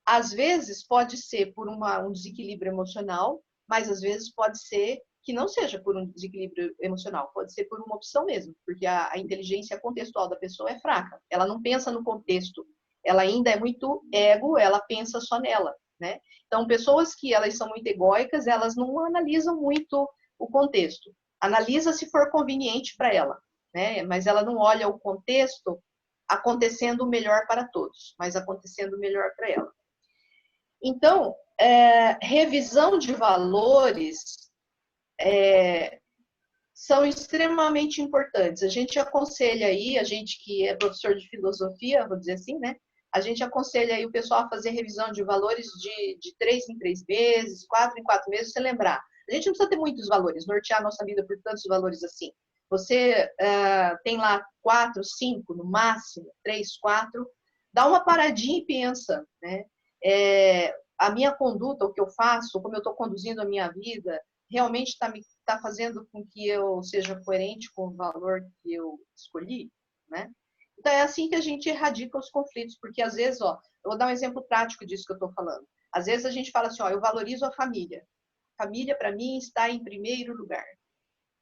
Às vezes pode ser por um desequilíbrio emocional, mas às vezes pode ser que não seja por um desequilíbrio emocional, pode ser por uma opção mesmo, porque a inteligência contextual da pessoa é fraca, ela não pensa no contexto, ela ainda é muito ego, ela pensa só nela, né? Então, pessoas que elas são muito egóicas, elas não analisam muito o contexto, analisa se for conveniente para ela, né? Mas ela não olha o contexto acontecendo o melhor para todos, mas acontecendo o melhor para ela. Então, revisão de valores são extremamente importantes. A gente aconselha aí, a gente que é professor de filosofia, vou dizer assim, né? A gente aconselha aí o pessoal a fazer revisão de valores de 3 em 3 meses, 4 em 4 meses, você lembrar. A gente não precisa ter muitos valores, nortear a nossa vida por tantos valores assim. Você tem lá 4, 5, no máximo, 3, 4, dá uma paradinha e pensa, né? A minha conduta, o que eu faço, como eu estou conduzindo a minha vida, realmente está fazendo com que eu seja coerente com o valor que eu escolhi, né? Então, é assim que a gente erradica os conflitos, porque às vezes, ó, eu vou dar um exemplo prático disso que eu estou falando. Às vezes a gente fala assim, ó, eu valorizo a família. Família, para mim, está em primeiro lugar.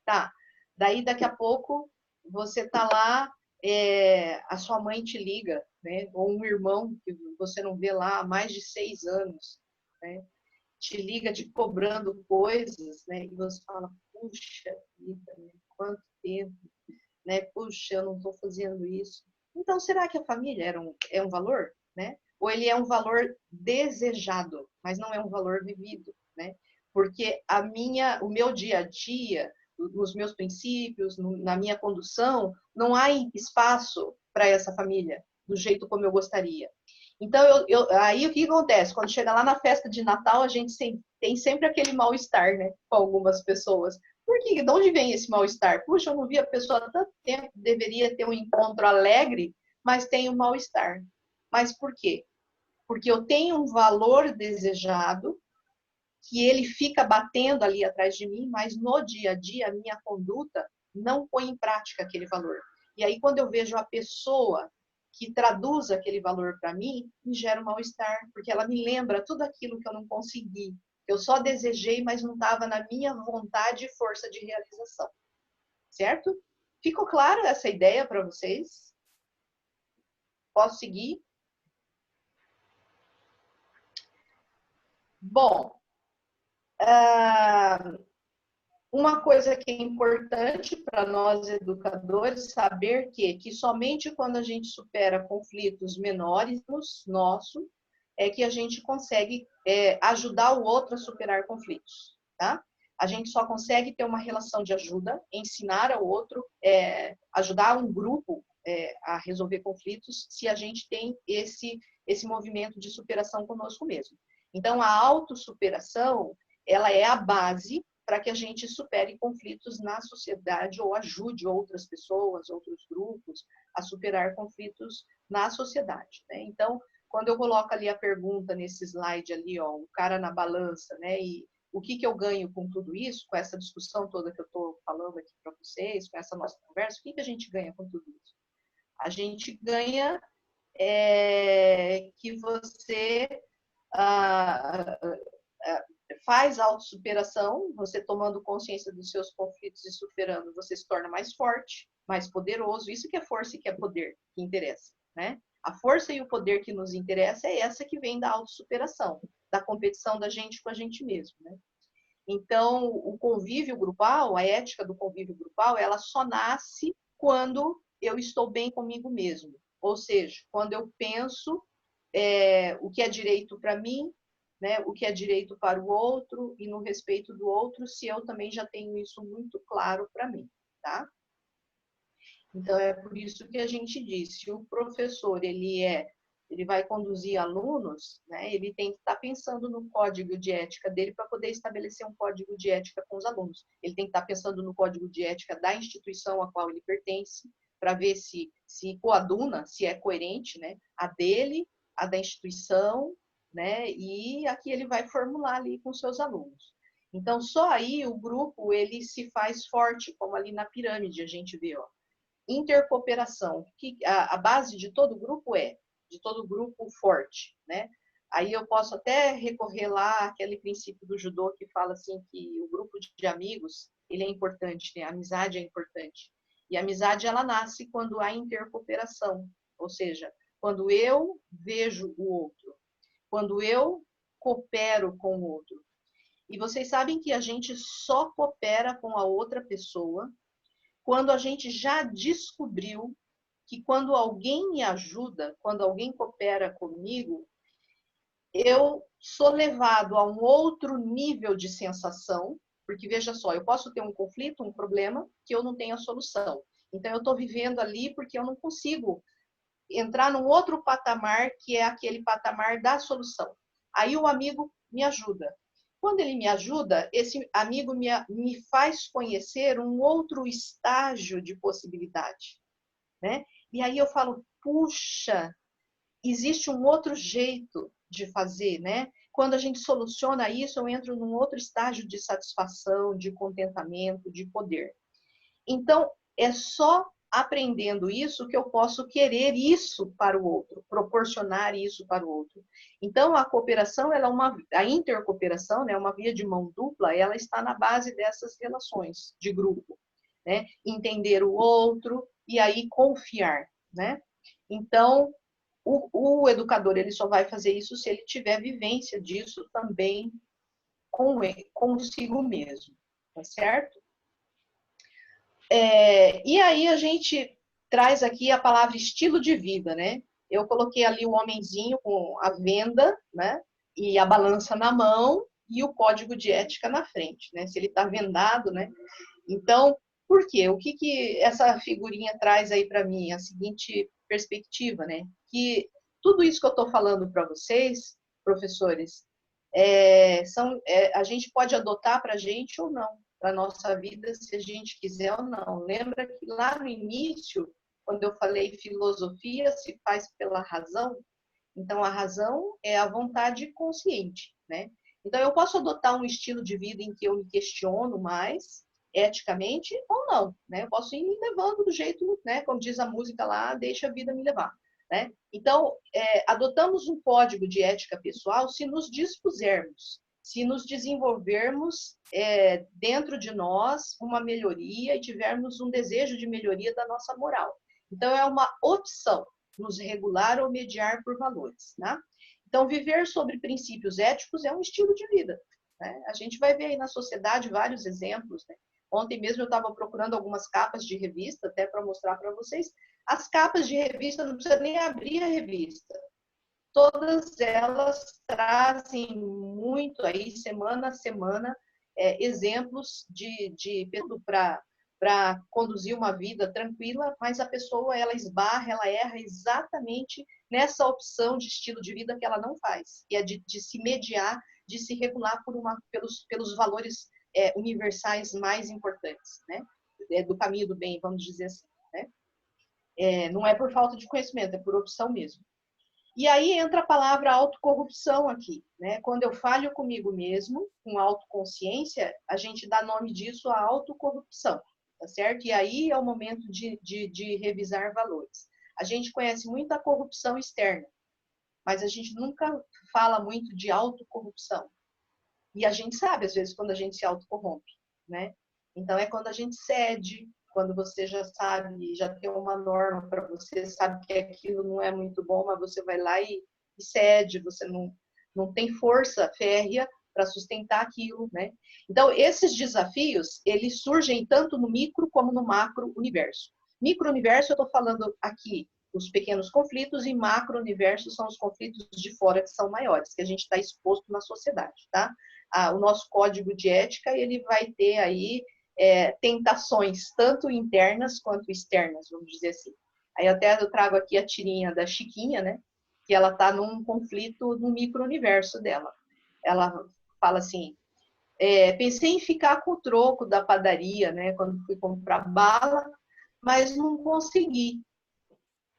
Tá. Daí, daqui a pouco, você tá lá, a sua mãe te liga, né? Ou um irmão que você não vê lá há mais de 6 anos, né? Te liga te cobrando coisas, né? E você fala, puxa vida, né? Quanto tempo, né? Puxa, eu não estou fazendo isso. Então, será que a família é um valor, né? Ou ele é um valor desejado, mas não é um valor vivido, né? Porque o meu dia a dia, nos meus princípios, na minha condução, não há espaço para essa família do jeito como eu gostaria. Então, aí o que acontece? Quando chega lá na festa de Natal, a gente tem sempre aquele mal-estar, né? Com algumas pessoas. Por quê? De onde vem esse mal-estar? Puxa, eu não vi a pessoa há tanto tempo, deveria ter um encontro alegre, mas tem um mal-estar. Mas por quê? Porque eu tenho um valor desejado, que ele fica batendo ali atrás de mim, mas no dia a dia, a minha conduta não põe em prática aquele valor. E aí, quando eu vejo a pessoa que traduz aquele valor para mim, me gera um mal-estar, porque ela me lembra tudo aquilo que eu não consegui. Eu só desejei, mas não estava na minha vontade e força de realização. Certo? Ficou claro essa ideia para vocês? Posso seguir? Bom, uma coisa que é importante para nós educadores saber que somente quando a gente supera conflitos menores nosso é que a gente consegue ajudar o outro a superar conflitos, tá? A gente só consegue ter uma relação de ajuda, ensinar ao outro, ajudar um grupo a resolver conflitos, se a gente tem esse movimento de superação conosco mesmo. Então, a autossuperação, ela é a base para que a gente supere conflitos na sociedade ou ajude outras pessoas, outros grupos a superar conflitos na sociedade, né? Então, quando eu coloco ali a pergunta nesse slide ali, ó, o cara na balança, né? E o que eu ganho com tudo isso, com essa discussão toda que eu estou falando aqui para vocês, com essa nossa conversa, o que a gente ganha com tudo isso? A gente ganha que você faz autossuperação, você tomando consciência dos seus conflitos e superando, você se torna mais forte, mais poderoso. Isso que é força e que é poder, que interessa, né? A força e o poder que nos interessa é essa que vem da autossuperação, da competição da gente com a gente mesmo, né? Então, o convívio grupal, a ética do convívio grupal, ela só nasce quando eu estou bem comigo mesmo. Ou seja, quando eu penso o que é direito para mim, né, o que é direito para o outro e no respeito do outro, se eu também já tenho isso muito claro para mim, tá? Então, é por isso que a gente diz, se o professor, ele vai conduzir alunos, né, ele tem que estar pensando no código de ética dele para poder estabelecer um código de ética com os alunos. Ele tem que estar pensando no código de ética da instituição a qual ele pertence, para ver se coaduna, se é coerente, né, a dele, a da instituição, né, e aqui ele vai formular ali com seus alunos. Então, só aí o grupo, ele se faz forte, como ali na pirâmide a gente vê, ó. Intercooperação, que a base de todo grupo de todo grupo forte, né? Aí eu posso até recorrer lá àquele princípio do judô que fala assim que o grupo de amigos, ele é importante, né? A amizade é importante. E a amizade, ela nasce quando há intercooperação, ou seja, quando eu vejo o outro, quando eu coopero com o outro. E vocês sabem que a gente só coopera com a outra pessoa quando a gente já descobriu que quando alguém me ajuda, quando alguém coopera comigo, eu sou levado a um outro nível de sensação, porque veja só, eu posso ter um conflito, um problema, que eu não tenho a solução. Então, eu estou vivendo ali porque eu não consigo entrar num outro patamar, que é aquele patamar da solução. Aí o amigo me ajuda. Quando ele me ajuda, esse amigo me faz conhecer um outro estágio de possibilidade, né? E aí eu falo, puxa, existe um outro jeito de fazer, né? Quando a gente soluciona isso, eu entro num outro estágio de satisfação, de contentamento, de poder. Então, é só aprendendo isso que eu posso querer isso para o outro, proporcionar isso para o outro. Então, a cooperação, a intercooperação, né, uma via de mão dupla, ela está na base dessas relações de grupo, né? Entender o outro e aí confiar, né? Então, o educador ele só vai fazer isso se ele tiver vivência disso também consigo mesmo, tá certo? E aí a gente traz aqui a palavra estilo de vida, né? Eu coloquei ali o homenzinho com a venda, né? E a balança na mão e o código de ética na frente, né? Se ele está vendado, né? Então, por quê? O que essa figurinha traz aí para mim? A seguinte perspectiva, né? Que tudo isso que eu estou falando para vocês, professores, a gente pode adotar para a gente ou não, para a nossa vida, se a gente quiser ou não. Lembra que lá no início, quando eu falei filosofia se faz pela razão, então a razão é a vontade consciente, né? Então eu posso adotar um estilo de vida em que eu me questiono mais, eticamente, ou não, né? Eu posso ir me levando do jeito, né? Como diz a música lá, deixa a vida me levar, né? Então, adotamos um código de ética pessoal se nos dispusermos, se nos desenvolvermos dentro de nós uma melhoria e tivermos um desejo de melhoria da nossa moral. Então, é uma opção nos regular ou mediar por valores, né? Então, viver sobre princípios éticos é um estilo de vida, né? A gente vai ver aí na sociedade vários exemplos, né? Ontem mesmo eu estava procurando algumas capas de revista, até para mostrar para vocês. As capas de revista, não precisa nem abrir a revista. Todas elas trazem muito aí, semana a semana, exemplos para conduzir uma vida tranquila, mas a pessoa, ela esbarra, ela erra exatamente nessa opção de estilo de vida que ela não faz, que é de se mediar, de se regular pelos valores universais mais importantes, né? Do caminho do bem, vamos dizer assim, né? Não é por falta de conhecimento, é por opção mesmo. E aí entra a palavra autocorrupção aqui, né? Quando eu falho comigo mesmo, com autoconsciência, a gente dá nome disso a autocorrupção, tá certo? E aí é o momento de revisar valores. A gente conhece muito a corrupção externa, mas a gente nunca fala muito de autocorrupção. E a gente sabe, às vezes, quando a gente se autocorrompe, né? Então, é quando a gente cede, quando você já sabe, já tem uma norma para você, sabe que aquilo não é muito bom, mas você vai lá e cede, você não tem força férrea para sustentar aquilo, né? Então, esses desafios, eles surgem tanto no micro como no macro universo. Micro universo, eu estou falando aqui os pequenos conflitos, e macro universo são os conflitos de fora que são maiores, que a gente está exposto na sociedade, tá? O nosso código de ética, ele vai ter aí tentações, tanto internas quanto externas, vamos dizer assim. Aí até eu trago aqui a tirinha da Chiquinha, né? Que ela está num conflito no micro-universo dela. Ela fala assim, pensei em ficar com o troco da padaria, né? Quando fui comprar bala, mas não consegui.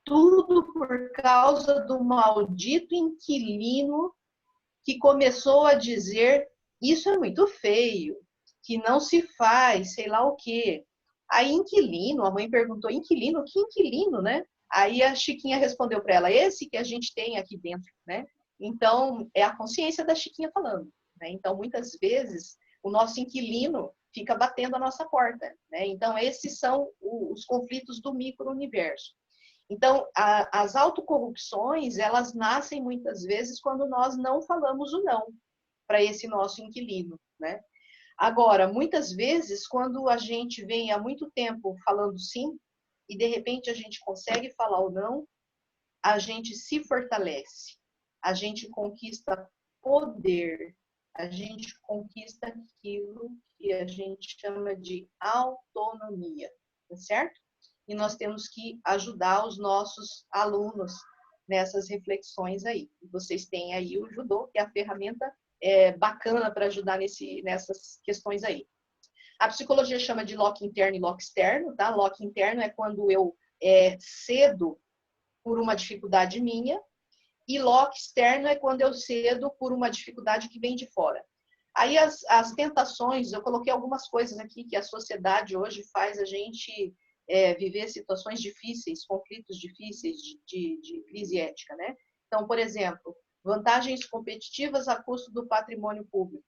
Tudo por causa do maldito inquilino que começou a dizer isso é muito feio, que não se faz, sei lá o quê. Aí, inquilino, a mãe perguntou, inquilino? Que inquilino, né? Aí a Chiquinha respondeu para ela, esse que a gente tem aqui dentro, né? Então, é a consciência da Chiquinha falando, né? Então, muitas vezes, o nosso inquilino fica batendo a nossa porta, né? Então, esses são os conflitos do micro-universo. Então, as autocorrupções, elas nascem muitas vezes quando nós não falamos o não para esse nosso inquilino, né? Agora, muitas vezes, quando a gente vem há muito tempo falando sim, e de repente a gente consegue falar o não, a gente se fortalece, a gente conquista poder, a gente conquista aquilo que a gente chama de autonomia, tá certo? E nós temos que ajudar os nossos alunos nessas reflexões aí. Vocês têm aí o judô, que é a ferramenta bacana para ajudar nessas questões aí. A psicologia chama de lock interno e lock externo, tá? Lock interno é quando eu cedo por uma dificuldade minha, e lock externo é quando eu cedo por uma dificuldade que vem de fora. Aí as tentações, eu coloquei algumas coisas aqui que a sociedade hoje faz a gente viver situações difíceis, conflitos difíceis de crise ética, né? Então, por exemplo, vantagens competitivas a custo do patrimônio público.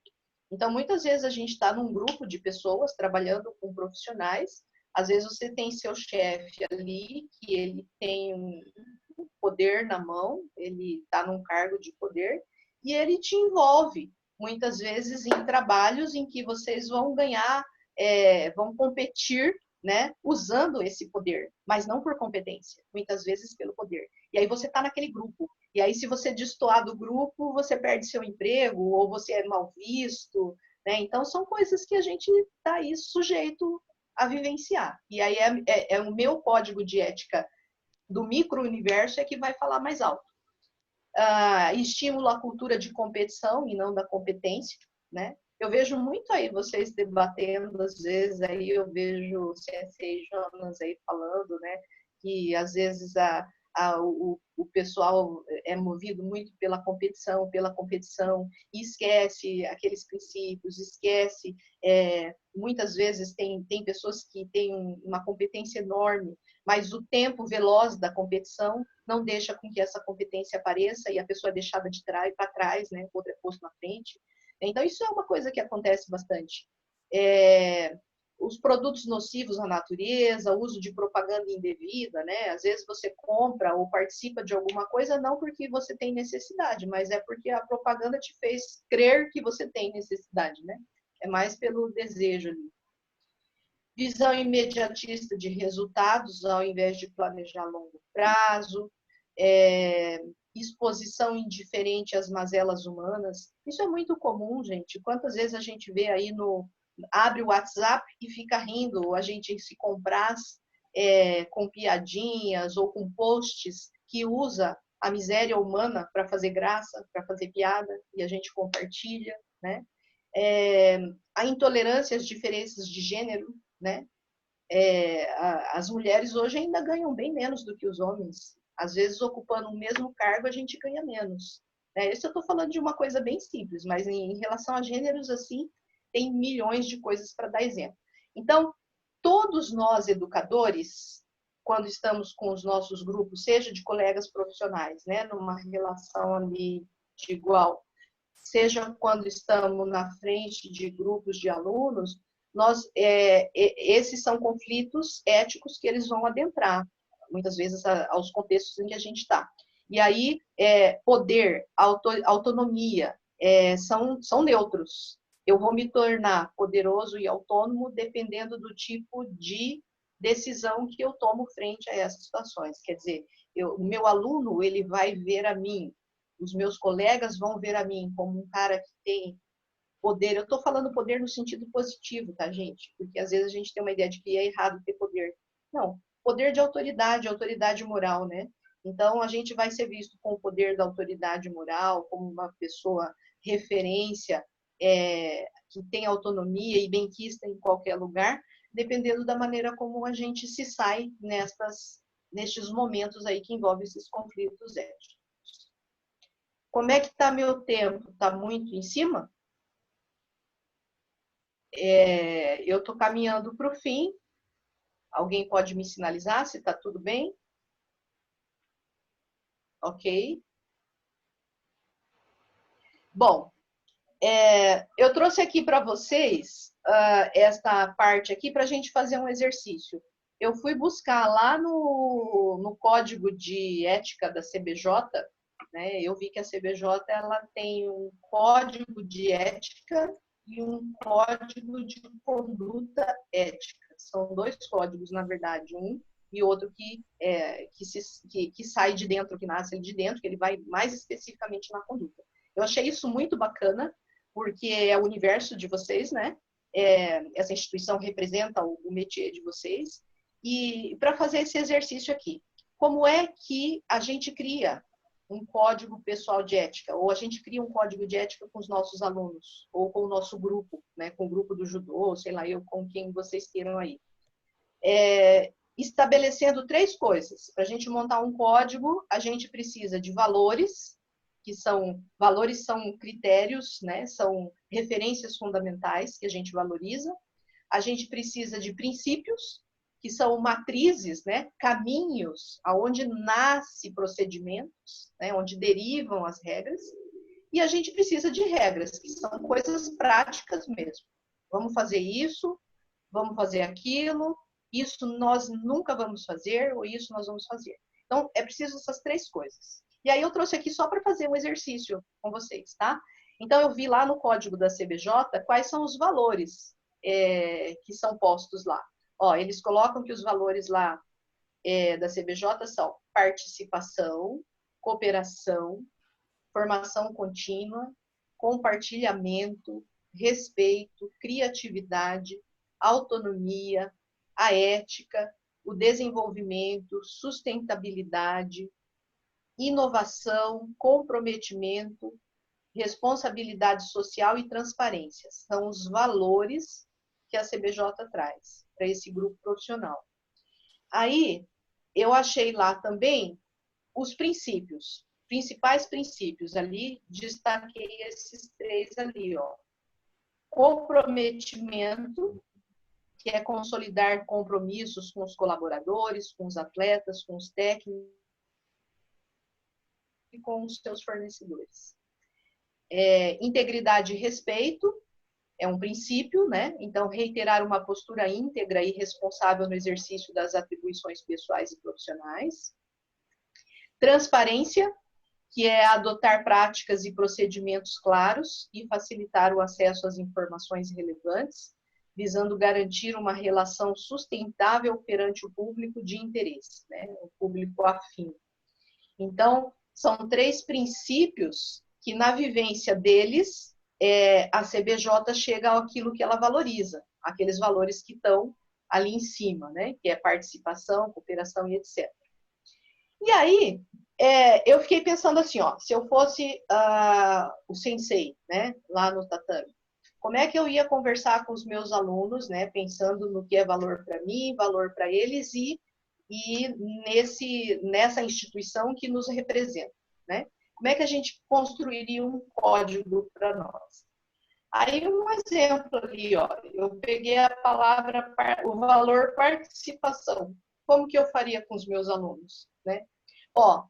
Então, muitas vezes a gente está num grupo de pessoas trabalhando com profissionais, às vezes você tem seu chefe ali, que ele tem um poder na mão, ele está num cargo de poder, e ele te envolve, muitas vezes, em trabalhos em que vocês vão ganhar, vão competir, né, usando esse poder, mas não por competência, muitas vezes pelo poder. E aí você está naquele grupo. E aí, se você destoar do grupo, você perde seu emprego, ou você é mal visto, né? Então, são coisas que a gente está aí sujeito a vivenciar. E aí é o meu código de ética do micro-universo é que vai falar mais alto. Estímulo à cultura de competição e não da competência, né? Eu vejo muito aí vocês debatendo, às vezes, aí eu vejo o Sensei Jonas aí falando, né? Que às vezes o pessoal é movido muito pela competição, e esquece aqueles princípios, esquece. Muitas vezes tem pessoas que têm uma competência enorme, mas o tempo veloz da competição não deixa com que essa competência apareça e a pessoa é deixada de trás para trás, né? Outra é posto na frente. Então, isso é uma coisa que acontece bastante. Os produtos nocivos à natureza, o uso de propaganda indevida, né? Às vezes você compra ou participa de alguma coisa não porque você tem necessidade, mas é porque a propaganda te fez crer que você tem necessidade, né? É mais pelo desejo ali. Visão imediatista de resultados ao invés de planejar a longo prazo, exposição indiferente às mazelas humanas. Isso é muito comum, gente. Quantas vezes a gente vê aí abre o WhatsApp e fica rindo, a gente se compraz com piadinhas ou com posts que usa a miséria humana para fazer graça, para fazer piada, e a gente compartilha, né? A intolerância às diferenças de gênero, né? As mulheres hoje ainda ganham bem menos do que os homens. Às vezes, ocupando o mesmo cargo, a gente ganha menos. Isso eu estou falando de uma coisa bem simples, mas em relação a gêneros, assim, tem milhões de coisas para dar exemplo. Então, todos nós, educadores, quando estamos com os nossos grupos, seja de colegas profissionais, né, numa relação ali de igual, seja quando estamos na frente de grupos de alunos, esses são conflitos éticos que eles vão adentrar, muitas vezes, aos contextos em que a gente está. E aí, poder, autonomia, são neutros. Eu vou me tornar poderoso e autônomo dependendo do tipo de decisão que eu tomo frente a essas situações. Quer dizer, o meu aluno, ele vai ver a mim, os meus colegas vão ver a mim como um cara que tem poder. Eu estou falando poder no sentido positivo, tá, gente? Porque às vezes a gente tem uma ideia de que é errado ter poder. Não, poder de autoridade moral, né? Então, a gente vai ser visto com o poder da autoridade moral, como uma pessoa referência, que tem autonomia e benquista em qualquer lugar, dependendo da maneira como a gente se sai nestes momentos aí que envolvem esses conflitos éticos. Como é que está meu tempo? Está muito em cima? Eu estou caminhando para o fim. Alguém pode me sinalizar se está tudo bem? Ok. Bom, eu trouxe aqui para vocês esta parte aqui para a gente fazer um exercício. Eu fui buscar lá no código de ética da CBJ, né? Eu vi que a CBJ ela tem um código de ética e um código de conduta ética. São dois códigos, na verdade, um e outro que sai de dentro, que nasce de dentro, que ele vai mais especificamente na conduta. Eu achei isso muito bacana, porque é o universo de vocês, né? Essa instituição representa o métier de vocês. E para fazer esse exercício aqui, como é que a gente cria um código pessoal de ética, ou a gente cria um código de ética com os nossos alunos, ou com o nosso grupo, né, com o grupo do judô, sei lá, com quem vocês queiram aí. estabelecendo 3 coisas. Para a gente montar um código, a gente precisa de valores, valores são critérios, né? São referências fundamentais que a gente valoriza. A gente precisa de princípios, que são matrizes, né? Caminhos aonde nasce procedimentos, né? Onde derivam as regras. E a gente precisa de regras, que são coisas práticas mesmo. Vamos fazer isso, vamos fazer aquilo, isso nós nunca vamos fazer, ou isso nós vamos fazer. Então, é preciso essas 3 coisas. E aí eu trouxe aqui só para fazer um exercício com vocês, tá? Então, eu vi lá no código da CBJ quais são os valores que são postos lá. Ó, eles colocam que os valores lá da CBJ são participação, cooperação, formação contínua, compartilhamento, respeito, criatividade, autonomia, a ética, o desenvolvimento, sustentabilidade, inovação, comprometimento, responsabilidade social e transparência. São os valores que a CBJ traz para esse grupo profissional. Aí, eu achei lá também os princípios, principais princípios ali, destaquei esses 3 ali, ó. Comprometimento, que é consolidar compromissos com os colaboradores, com os atletas, com os técnicos e com os seus fornecedores. Integridade e respeito é um princípio, né? Então, reiterar uma postura íntegra e responsável no exercício das atribuições pessoais e profissionais. Transparência, que é adotar práticas e procedimentos claros e facilitar o acesso às informações relevantes, visando garantir uma relação sustentável perante o público de interesse, né? O público afim. Então, são 3 princípios que, na vivência deles, a CBJ chega àquilo que ela valoriza, aqueles valores que estão ali em cima, né? Que é participação, cooperação e etc. E aí, eu fiquei pensando assim, ó, se eu fosse o sensei, né, lá no tatame, como é que eu ia conversar com os meus alunos, né, pensando no que é valor para mim, valor para eles e nessa instituição que nos representa, né? Como é que a gente construiria um código para nós? Aí, um exemplo ali, ó, eu peguei a palavra, o valor participação. Como que eu faria com os meus alunos, né? Ó,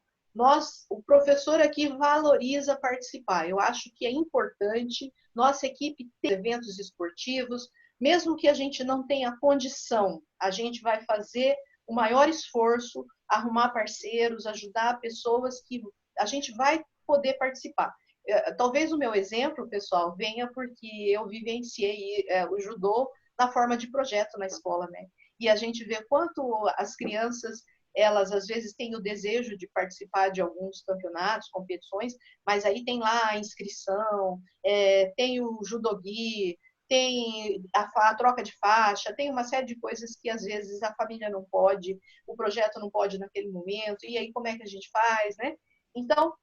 o professor aqui valoriza participar. Eu acho que é importante nossa equipe ter eventos esportivos, mesmo que a gente não tenha condição, a gente vai fazer o maior esforço, arrumar parceiros, ajudar pessoas que a gente vai poder participar. Talvez o meu exemplo, pessoal, venha porque eu vivenciei o judô na forma de projeto na escola, né? E a gente vê quanto as crianças, elas às vezes têm o desejo de participar de alguns campeonatos, competições, mas aí tem lá a inscrição, tem o judogi, tem a troca de faixa, tem uma série de coisas que às vezes a família não pode, o projeto não pode naquele momento, e aí como é que a gente faz, né? Então,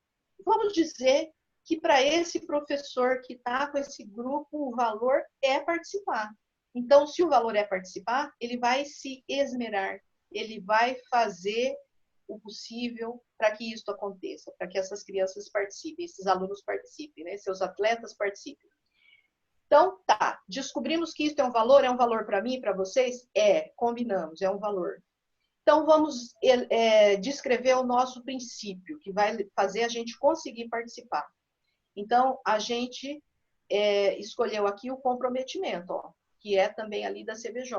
vamos dizer que para esse professor que está com esse grupo, o valor é participar. Então, se o valor é participar, ele vai se esmerar, ele vai fazer o possível para que isso aconteça, para que essas crianças participem, esses alunos participem, né? Seus atletas participem. Então, tá, descobrimos que isso é um valor para mim, para vocês? Combinamos, é um valor. Então, vamos descrever o nosso princípio, que vai fazer a gente conseguir participar. Então, a gente escolheu aqui o comprometimento, ó, que é também ali da CBJ.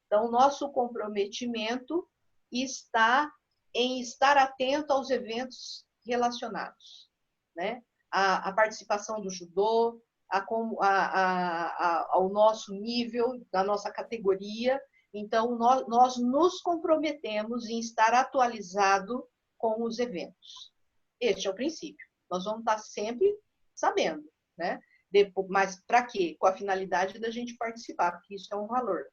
Então, o nosso comprometimento está em estar atento aos eventos relacionados, né? A participação do judô, ao nosso nível, da nossa categoria. Então, nós nos comprometemos em estar atualizado com os eventos. Este é o princípio. Nós vamos estar sempre sabendo, né? Mas para quê? Com a finalidade da gente participar, porque isso é um valor.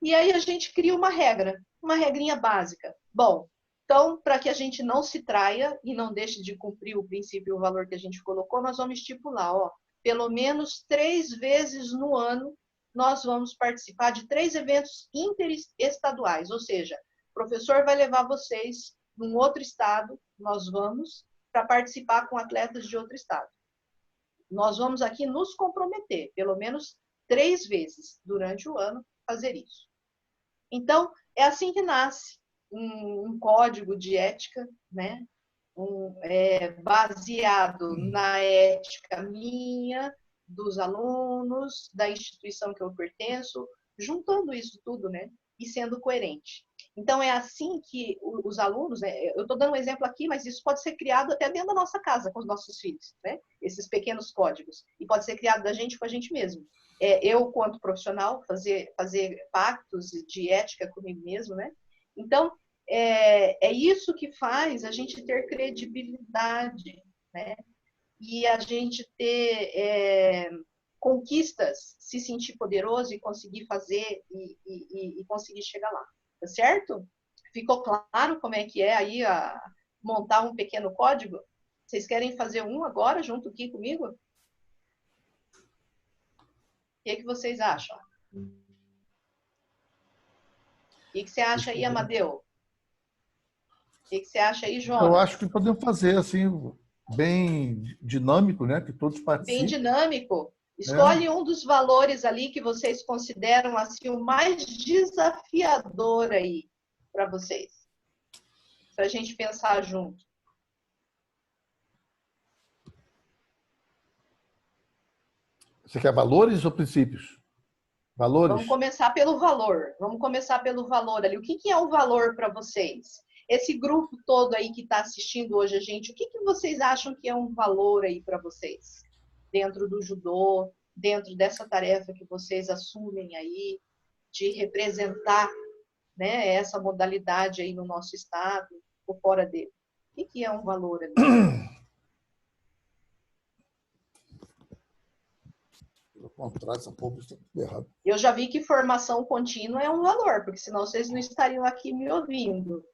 E aí a gente cria uma regra, uma regrinha básica. Bom, então, para que a gente não se traia e não deixe de cumprir o princípio e o valor que a gente colocou, nós vamos estipular, ó, pelo menos 3 vezes no ano nós vamos participar de 3 eventos interestaduais, ou seja, o professor vai levar vocês num outro estado, nós vamos para participar com atletas de outro estado. Nós vamos aqui nos comprometer, pelo menos 3 vezes durante o ano, fazer isso. Então, é assim que nasce um código de ética, né? Baseado na ética minha, dos alunos, da instituição que eu pertenço, juntando isso tudo, né? E sendo coerente. Então, é assim que os alunos, né? Eu estou dando um exemplo aqui, mas isso pode ser criado até dentro da nossa casa, com os nossos filhos, né? Esses pequenos códigos. E pode ser criado da gente com a gente mesmo. Eu, quanto profissional, fazer pactos de ética comigo mesmo, né? Então, é isso que faz a gente ter credibilidade, né? E a gente ter conquistas, se sentir poderoso e conseguir fazer e conseguir chegar lá, tá certo? Ficou claro como é que é aí montar um pequeno código? Vocês querem fazer um agora, junto aqui comigo? O que vocês acham? O que você acha aí, Amadeu? O que você acha aí, Jonas? Eu acho que podemos fazer assim, bem dinâmico, né? Que todos participem. Bem dinâmico. Escolhe um dos valores ali que vocês consideram assim o mais desafiador aí para vocês. Para a gente pensar junto. Você quer valores ou princípios? Valores? Vamos começar pelo valor. Vamos começar pelo valor ali. O que é um valor para vocês? Esse grupo todo aí que está assistindo hoje a gente, o que vocês acham que é um valor aí para vocês? Dentro do judô, dentro dessa tarefa que vocês assumem aí, de representar, né, essa modalidade aí no nosso estado, ou fora dele. O que é um valor ali? Pelo contrário, essa povo está tudo errado. Eu já vi que formação contínua é um valor, porque senão vocês não estariam aqui me ouvindo.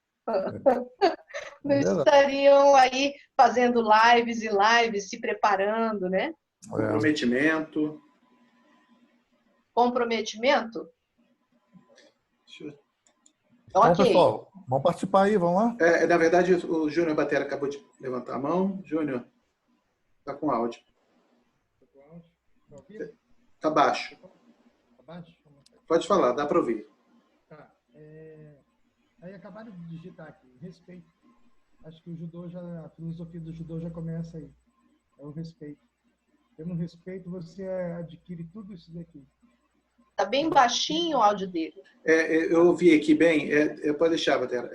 Não estariam aí fazendo lives e lives, se preparando, né? Comprometimento. Comprometimento? Bom, pessoal, vamos participar aí, vamos lá? Na verdade, o Júnior Batera acabou de levantar a mão. Júnior, está com áudio. Está baixo. Pode falar, dá para ouvir. Tá. Aí acabaram de digitar aqui, respeito. Acho que a filosofia do judô já começa aí. É o respeito. Tendo respeito, você adquire tudo isso daqui. Está bem baixinho o áudio dele. Eu ouvi aqui bem. Pode deixar, Batera.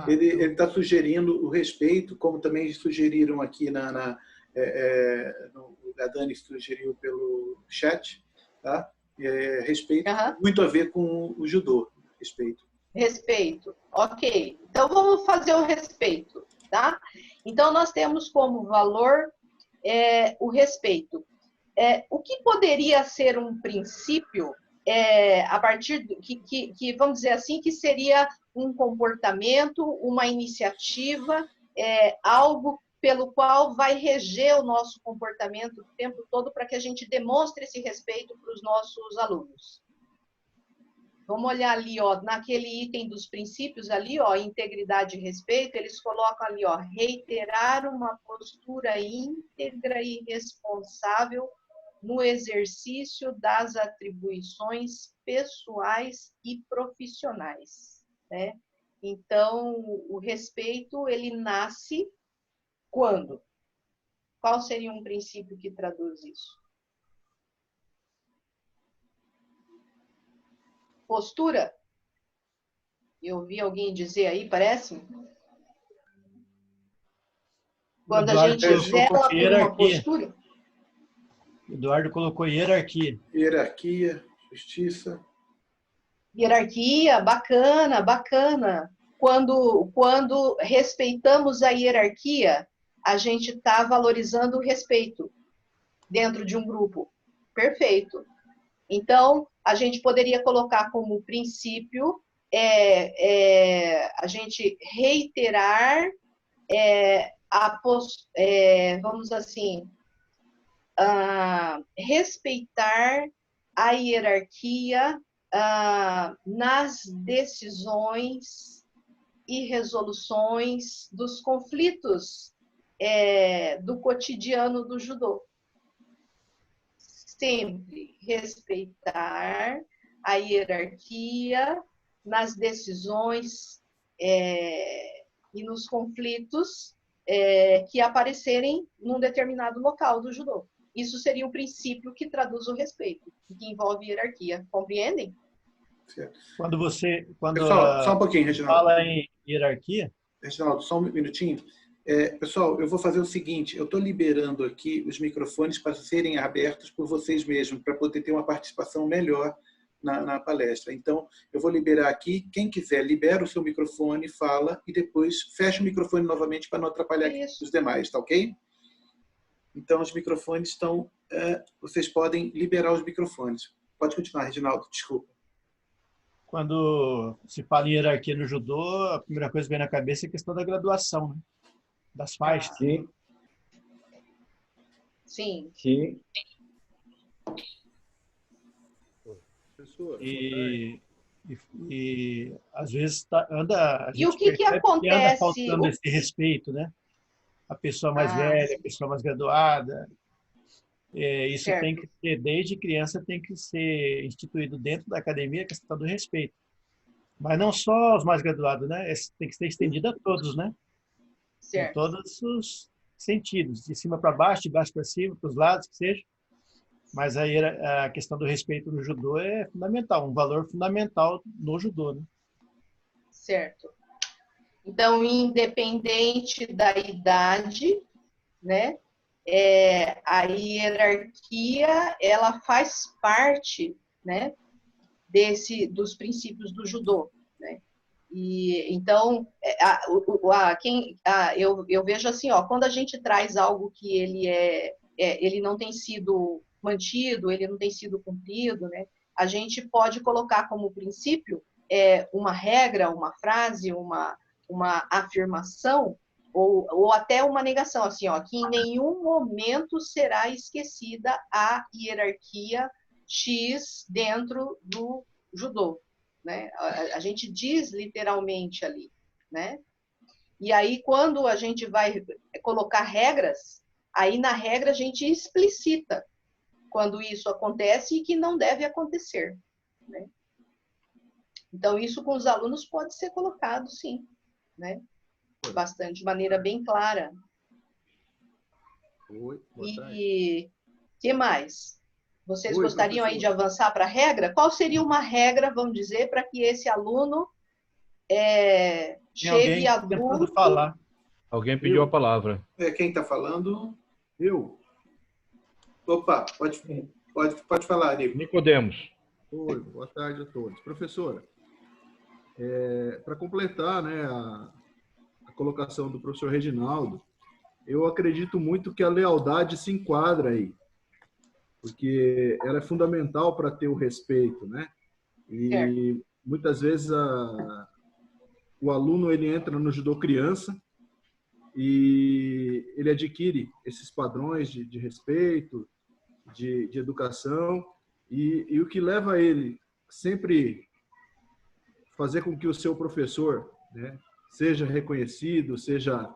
Ele está sugerindo o respeito, como também sugeriram aqui a Dani sugeriu pelo chat, tá? Respeito, muito a ver com o judô. Respeito. Ok. Então, vamos fazer o respeito, tá? Então, nós temos como valor o respeito. O que poderia ser um princípio, a partir que, vamos dizer assim, que seria um comportamento, uma iniciativa, algo pelo qual vai reger o nosso comportamento o tempo todo para que a gente demonstre esse respeito para os nossos alunos. Vamos olhar ali, ó, naquele item dos princípios ali, ó, integridade e respeito, eles colocam ali, ó, reiterar uma postura íntegra e responsável no exercício das atribuições pessoais e profissionais, né? Então, o respeito, ele nasce quando? Qual seria um princípio que traduz isso? Postura? Eu ouvi alguém dizer aí, parece-me. Quando a gente zela por uma postura. Eduardo colocou hierarquia. Hierarquia, justiça. Hierarquia, bacana, bacana. Quando respeitamos a hierarquia, a gente está valorizando o respeito dentro de um grupo. Perfeito. Então, a gente poderia colocar como princípio a gente reiterar vamos assim, respeitar a hierarquia nas decisões e resoluções dos conflitos do cotidiano do judô. Sempre respeitar a hierarquia nas decisões e nos conflitos que aparecerem num determinado local do judô. Isso seria o princípio que traduz o respeito, que envolve hierarquia. Compreendem? Certo. Quando Pessoal, só um pouquinho, Reginaldo. fala em hierarquia... Reginaldo, só um minutinho. Pessoal, eu vou fazer o seguinte, eu estou liberando aqui os microfones para serem abertos por vocês mesmos, para poder ter uma participação melhor na palestra. Então, eu vou liberar aqui, quem quiser, libera o seu microfone, fala, e depois fecha o microfone novamente para não atrapalhar os demais, tá ok? Então, os microfones estão... vocês podem liberar os microfones. Pode continuar, Reginaldo, desculpa. Quando se fala em hierarquia no judô, a primeira coisa que vem na cabeça é a questão da graduação, né? Das faixas. Sim. Sim. Sim. E às vezes a gente E o que acontece? anda faltando esse respeito, né? A pessoa mais velha, a pessoa mais graduada. Isso certo. Tem que ser, desde criança, tem que ser instituído dentro da academia a questão do respeito. Mas não só os mais graduados, né? Tem que ser estendido a todos, né? Certo. Em todos os sentidos, de cima para baixo, de baixo para cima, para os lados, que seja. Mas aí a questão do respeito no judô é fundamental, um valor fundamental no judô, né? Certo. Então, independente da idade, né? A hierarquia, ela faz parte, né? Dos princípios do judô, né? E então eu vejo assim, ó, quando a gente traz algo que ele não tem sido mantido, ele não tem sido cumprido, né? A gente pode colocar como princípio uma regra, uma frase, uma afirmação ou até uma negação, assim, ó, que em nenhum momento será esquecida a hierarquia X dentro do judô, né? A gente diz literalmente ali, né? E aí, quando a gente vai colocar regras, aí na regra a gente explicita quando isso acontece e que não deve acontecer, né? Então, isso com os alunos pode ser colocado, sim, né? Bastante, de maneira bem clara. Oi, boa tarde. E que mais? Vocês Oi, gostariam professor. aí de avançar para a regra? Qual seria uma regra, vamos dizer, para que esse aluno chegue adulto? Falar. Alguém pediu a palavra. Quem está falando? Eu? Opa, pode falar, Nico. Nicodemos. Oi, boa tarde a todos. Professora, para completar, né, a colocação do professor Reginaldo, eu acredito muito que a lealdade se enquadra aí, porque ela é fundamental para ter o respeito, né? E muitas vezes o aluno ele entra no judô criança e ele adquire esses padrões de respeito, de educação, e o que leva ele sempre fazer com que o seu professor, né, seja reconhecido, seja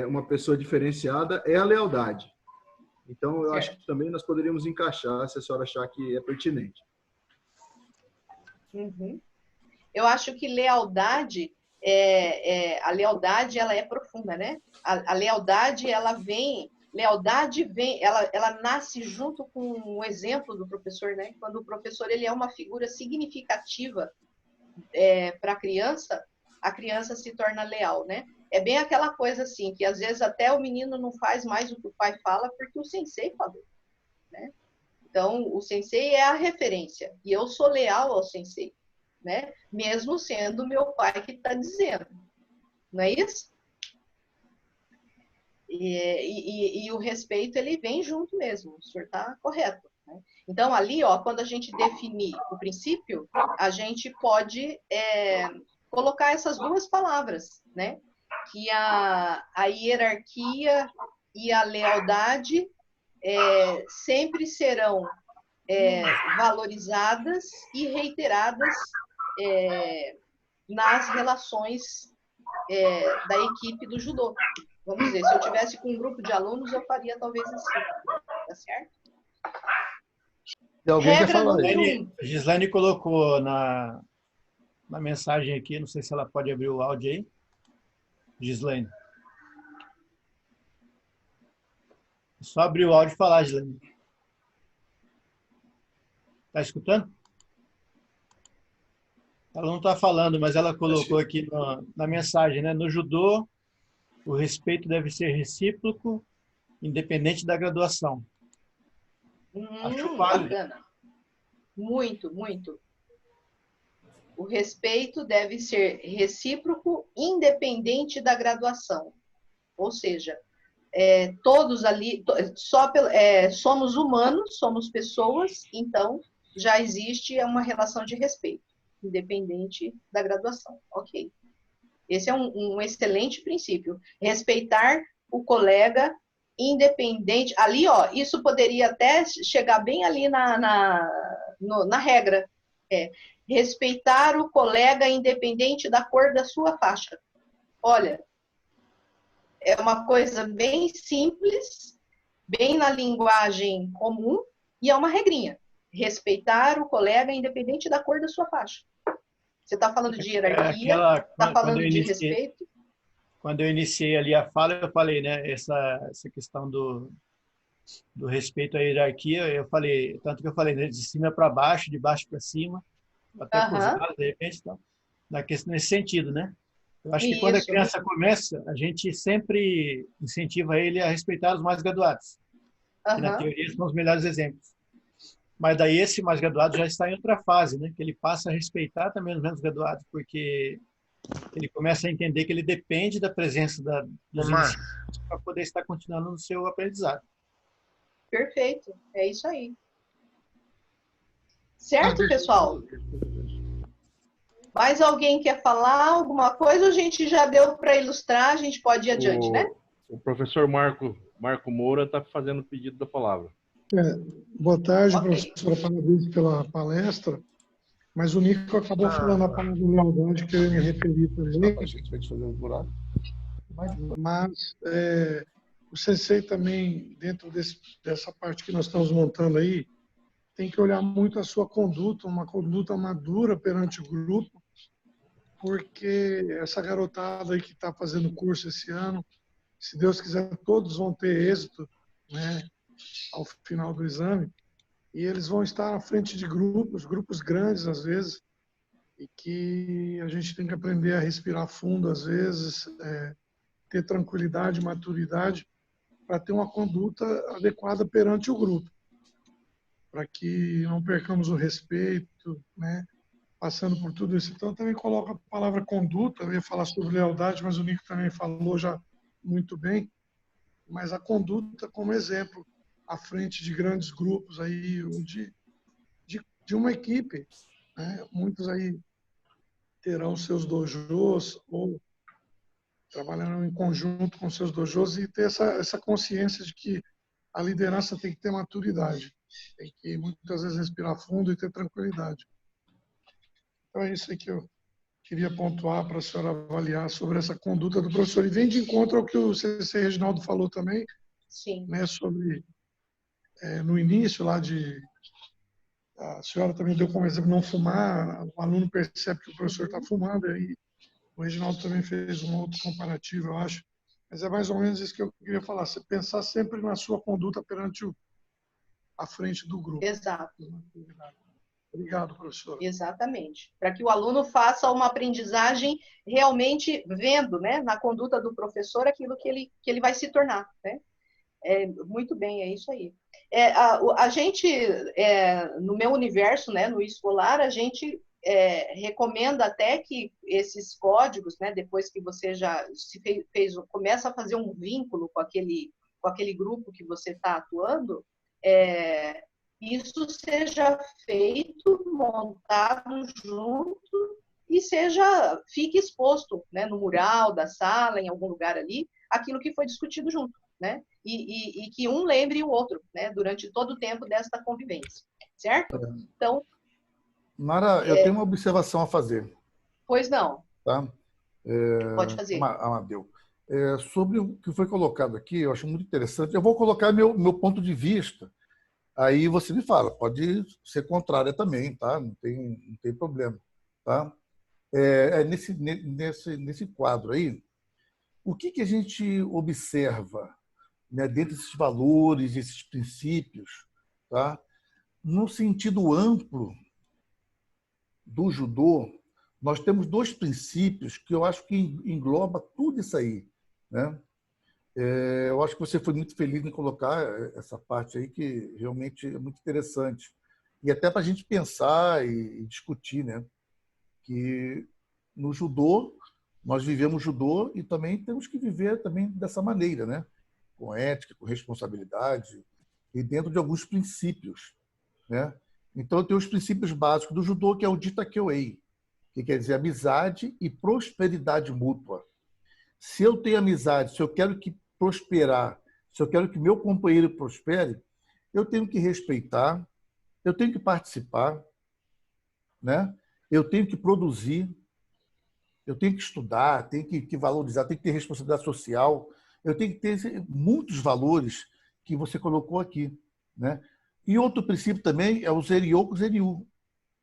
uma pessoa diferenciada, é a lealdade. Então, eu acho que também nós poderíamos encaixar, se a senhora achar que é pertinente. Uhum. Eu acho que lealdade, a lealdade ela é profunda, né? A lealdade ela vem, ela nasce junto com o exemplo do professor, né? Quando o professor ele é uma figura significativa para a criança se torna leal, né? É bem aquela coisa assim, que às vezes até o menino não faz mais o que o pai fala porque o sensei falou, né? Então, o sensei é a referência, e eu sou leal ao sensei, né? Mesmo sendo meu pai que está dizendo, não é isso? E o respeito, ele vem junto mesmo, o senhor está correto, né? Então, ali, ó, quando a gente definir o princípio, a gente pode colocar essas duas palavras, né? Que a hierarquia e a lealdade sempre serão valorizadas e reiteradas nas relações da equipe do judô. Vamos dizer, se eu tivesse com um grupo de alunos, eu faria talvez assim, tá certo? E alguém quer Regra falar aí? número 1. A Gislaine colocou na mensagem aqui, não sei se ela pode abrir o áudio aí. Gislaine. É só abrir o áudio e falar, Gislaine. Está escutando? Ela não está falando, mas ela colocou aqui na mensagem, né? No judô, o respeito deve ser recíproco, independente da graduação. Acho válido. Bacana. Muito, muito. O respeito deve ser recíproco, independente da graduação. Ou seja, todos ali, somos humanos, somos pessoas, então já existe uma relação de respeito, independente da graduação. Ok. Esse é um excelente princípio. Respeitar o colega independente. Ali, ó, isso poderia até chegar bem ali na regra. Respeitar o colega independente da cor da sua faixa. Olha, é uma coisa bem simples, bem na linguagem comum, e é uma regrinha. Respeitar o colega independente da cor da sua faixa. Você está falando de hierarquia, está falando de respeito. Quando eu iniciei ali a fala, eu falei, né, essa questão do respeito à hierarquia, eu falei, tanto que eu falei, né, de cima para baixo, de baixo para cima, até cruzado, de repente, então, nesse sentido, né? Eu acho que quando a criança começa, a gente sempre incentiva ele a respeitar os mais graduados, que na teoria são os melhores exemplos. Mas daí esse mais graduado já está em outra fase, né? Que ele passa a respeitar também os menos graduados, porque ele começa a entender que ele depende da presença dos iniciantes para poder estar continuando no seu aprendizado. Perfeito, é isso aí. Certo, pessoal? Mais alguém quer falar alguma coisa? A gente já deu para ilustrar, a gente pode ir adiante, né? O professor Marco Moura está fazendo o pedido da palavra. Boa tarde, professora, parabéns pela palestra. Mas o Nico acabou falando a palavra de lealdade que eu ia me referir também. Mas o Sensei também, dentro dessa parte que nós estamos montando aí, tem que olhar muito a sua conduta, uma conduta madura perante o grupo, porque essa garotada aí que está fazendo curso esse ano, se Deus quiser, todos vão ter êxito, né, ao final do exame, e eles vão estar à frente de grupos grandes às vezes, e que a gente tem que aprender a respirar fundo às vezes, ter tranquilidade, maturidade, para ter uma conduta adequada perante o grupo, para que não percamos o respeito, né, passando por tudo isso. Então, eu também coloco a palavra conduta, eu ia falar sobre lealdade, mas o Nico também falou já muito bem, mas a conduta como exemplo, à frente de grandes grupos aí, de uma equipe, né? Muitos aí terão seus dojos ou trabalharão em conjunto com seus dojos e ter essa consciência de que a liderança tem que ter maturidade, tem que muitas vezes respirar fundo e ter tranquilidade. Então é isso aí que eu queria pontuar para a senhora avaliar sobre essa conduta do professor. E vem de encontro ao que o CC Reginaldo falou também, sim, né, sobre no início lá a senhora também deu como exemplo não fumar, o aluno percebe que o professor está fumando, e aí o Reginaldo também fez um outro comparativo, eu acho. Mas é mais ou menos isso que eu queria falar, você pensar sempre na sua conduta perante a frente do grupo. Exato. Obrigado, professor. Exatamente. Para que o aluno faça uma aprendizagem realmente vendo, né, na conduta do professor aquilo que ele vai se tornar, né? Muito bem, é isso aí. A gente, no meu universo, né, no escolar, a gente recomenda até que esses códigos, né, depois que você já começa a fazer um vínculo com aquele grupo que você está atuando, isso seja feito, montado junto e fique exposto, né, no mural da sala, em algum lugar ali, aquilo que foi discutido junto, né? E que um lembre o outro, né, durante todo o tempo desta convivência. certo? Então, Mara, eu tenho uma observação a fazer, pois não, tá? pode fazer. Amadeu. Sobre o que foi colocado aqui, eu acho muito interessante. Eu vou colocar meu ponto de vista. Aí você me fala, pode ser contrária também, tá? Não tem problema, tá? Nesse quadro aí, o que a gente observa, né, dentro desses valores, esses princípios, tá? No sentido amplo do judô, nós temos dois princípios que eu acho que engloba tudo isso aí, né? Eu acho que você foi muito feliz em colocar essa parte aí, que realmente é muito interessante. E até para a gente pensar e discutir, né? Que no judô, nós vivemos judô e também temos que viver também dessa maneira, né? Com ética, com responsabilidade e dentro de alguns princípios, né? Então, tem os princípios básicos do judô, que é o Dita Kyoei, que quer dizer amizade e prosperidade mútua. Se eu tenho amizade, se eu quero que prosperar, se eu quero que meu companheiro prospere, eu tenho que respeitar, eu tenho que participar, né? Eu tenho que produzir, eu tenho que estudar, tenho que valorizar, tenho que ter responsabilidade social, eu tenho que ter muitos valores que você colocou aqui, né? E outro princípio também é o Zeryoku Zeryu,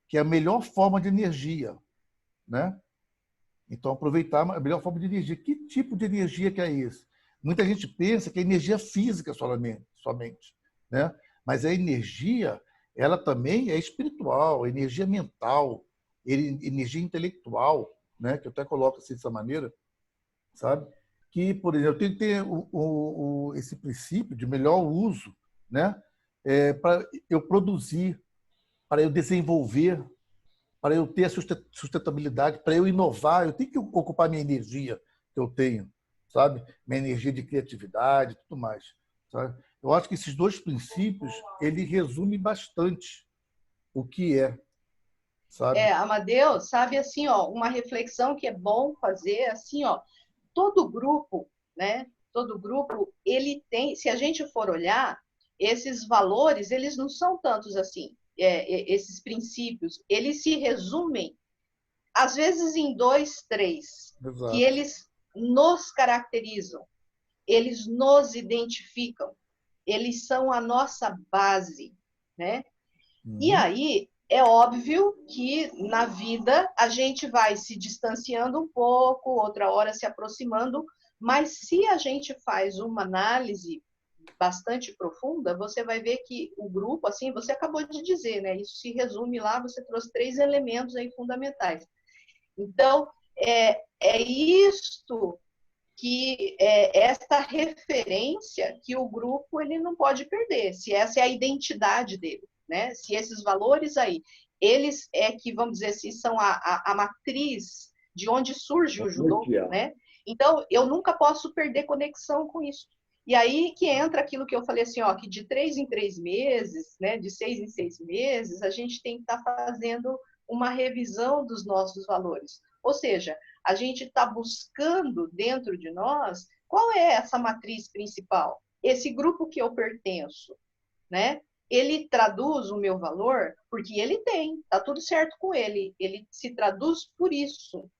que é a melhor forma de energia, né? Então, aproveitar a melhor forma de energia. Que tipo de energia que é esse? Muita gente pensa que é energia física somente, né? Mas a energia, ela também é espiritual, energia mental, energia intelectual, né? Que eu até coloco assim dessa maneira, sabe? Que, por exemplo, eu tenho que ter esse princípio de melhor uso, né? Para eu produzir, para eu desenvolver, para eu ter a sustentabilidade, para eu inovar, eu tenho que ocupar minha energia que eu tenho, sabe? Minha energia de criatividade, tudo mais, sabe? Eu acho que esses dois princípios, ele resume bastante o que sabe? Amadeu, sabe assim, ó, uma reflexão que é bom fazer, assim, ó, todo grupo, né? Todo grupo, ele tem, se a gente for olhar, esses valores, eles não são tantos assim, esses princípios, eles se resumem, às vezes, em dois, três, que Exato. eles nos caracterizam, eles nos identificam, eles são a nossa base, né? E Uhum. aí, é óbvio que na vida a gente vai se distanciando um pouco, outra hora se aproximando, mas se a gente faz uma análise bastante profunda, você vai ver que o grupo, assim, você acabou de dizer, né? Isso se resume lá, você trouxe três elementos aí fundamentais. Então, é isto que essa referência que o grupo ele não pode perder, se essa é a identidade dele, né? Se esses valores aí, eles que, vamos dizer assim, são a matriz de onde surge o judô, né? Então, eu nunca posso perder conexão com isso. E aí que entra aquilo que eu falei assim, ó, que de 3 em 3 meses, né, de 6 em 6 meses, a gente tem que estar fazendo uma revisão dos nossos valores. Ou seja, a gente está buscando dentro de nós qual é essa matriz principal. Esse grupo que eu pertenço, né? Ele traduz o meu valor porque ele tem, tá tudo certo com ele. Ele se traduz por isso.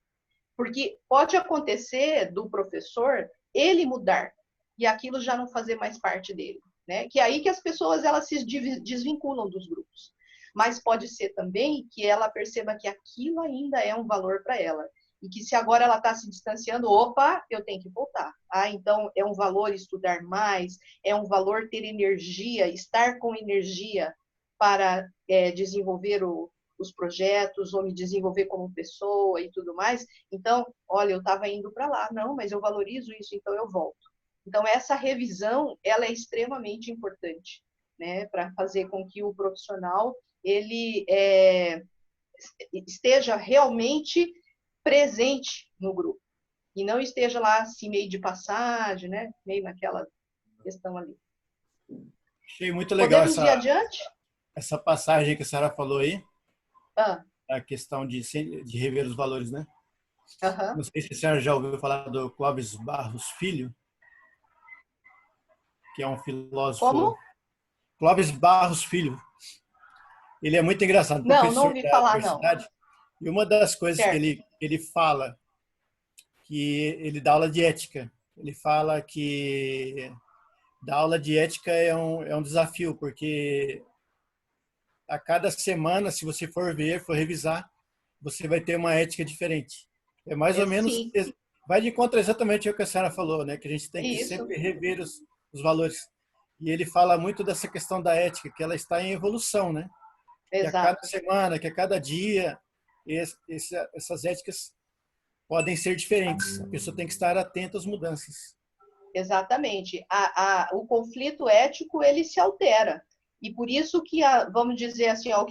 Porque pode acontecer do professor ele mudar e aquilo já não fazer mais parte dele, né? Que é aí que as pessoas elas se desvinculam dos grupos. Mas pode ser também que ela perceba que aquilo ainda é um valor para ela e que se agora ela está se distanciando, opa, eu tenho que voltar. Então é um valor estudar mais, é um valor ter energia, estar com energia para desenvolver os projetos, ou me desenvolver como pessoa e tudo mais. Então, olha, eu estava indo para lá, não, mas eu valorizo isso, então eu volto. Então, essa revisão, ela é extremamente importante, né, para fazer com que o profissional ele esteja realmente presente no grupo e não esteja lá assim meio de passagem, né, meio naquela questão ali. Achei muito legal Podemos ir adiante? essa passagem que a senhora falou aí, Ah, a questão de rever os valores, né? aham. Não sei se a senhora já ouviu falar do Clóvis Barros Filho, que é um filósofo. Como? Clóvis Barros Filho. Ele é muito engraçado, Não, não professor ouvi da falar, não. universidade. E uma das coisas que Certo. ele fala, que ele dá aula de ética. Ele fala que dar aula de ética é um desafio, porque a cada semana, se você for ver, for revisar, você vai ter uma ética diferente. É mais ou É, menos, sim, vai de encontro exatamente ao que a senhora falou, né? Que a gente tem que isso, sempre rever os valores. E ele fala muito dessa questão da ética, que ela está em evolução, né? Que a cada exato. semana, que a cada dia, essas éticas podem ser diferentes. A pessoa tem que estar atenta às mudanças. Exatamente. O conflito ético, ele se altera. E por isso que, vamos dizer assim, ó,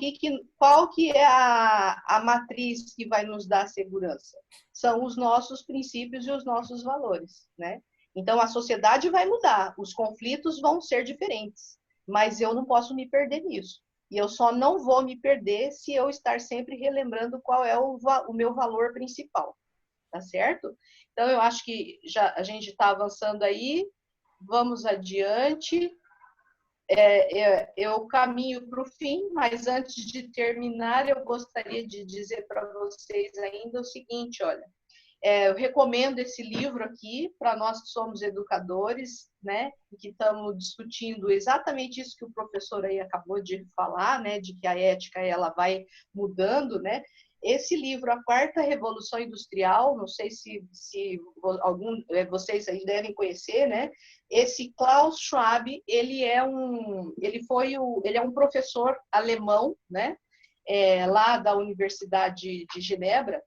qual que é a matriz que vai nos dar segurança? São os nossos princípios e os nossos valores, né? Então, a sociedade vai mudar, os conflitos vão ser diferentes, mas eu não posso me perder nisso. E eu só não vou me perder se eu estar sempre relembrando qual é o meu valor principal, tá certo? Então, eu acho que já a gente está avançando aí, vamos adiante. Eu caminho para o fim, mas antes de terminar, eu gostaria de dizer para vocês ainda o seguinte, olha, eu recomendo esse livro aqui para nós que somos educadores, né, e que estamos discutindo exatamente isso que o professor aí acabou de falar, né, de que a ética ela vai mudando, né? Esse livro, A Quarta Revolução Industrial, não sei se vocês aí devem conhecer, né? Esse Klaus Schwab, ele é um professor alemão, né? Lá da Universidade de Genebra,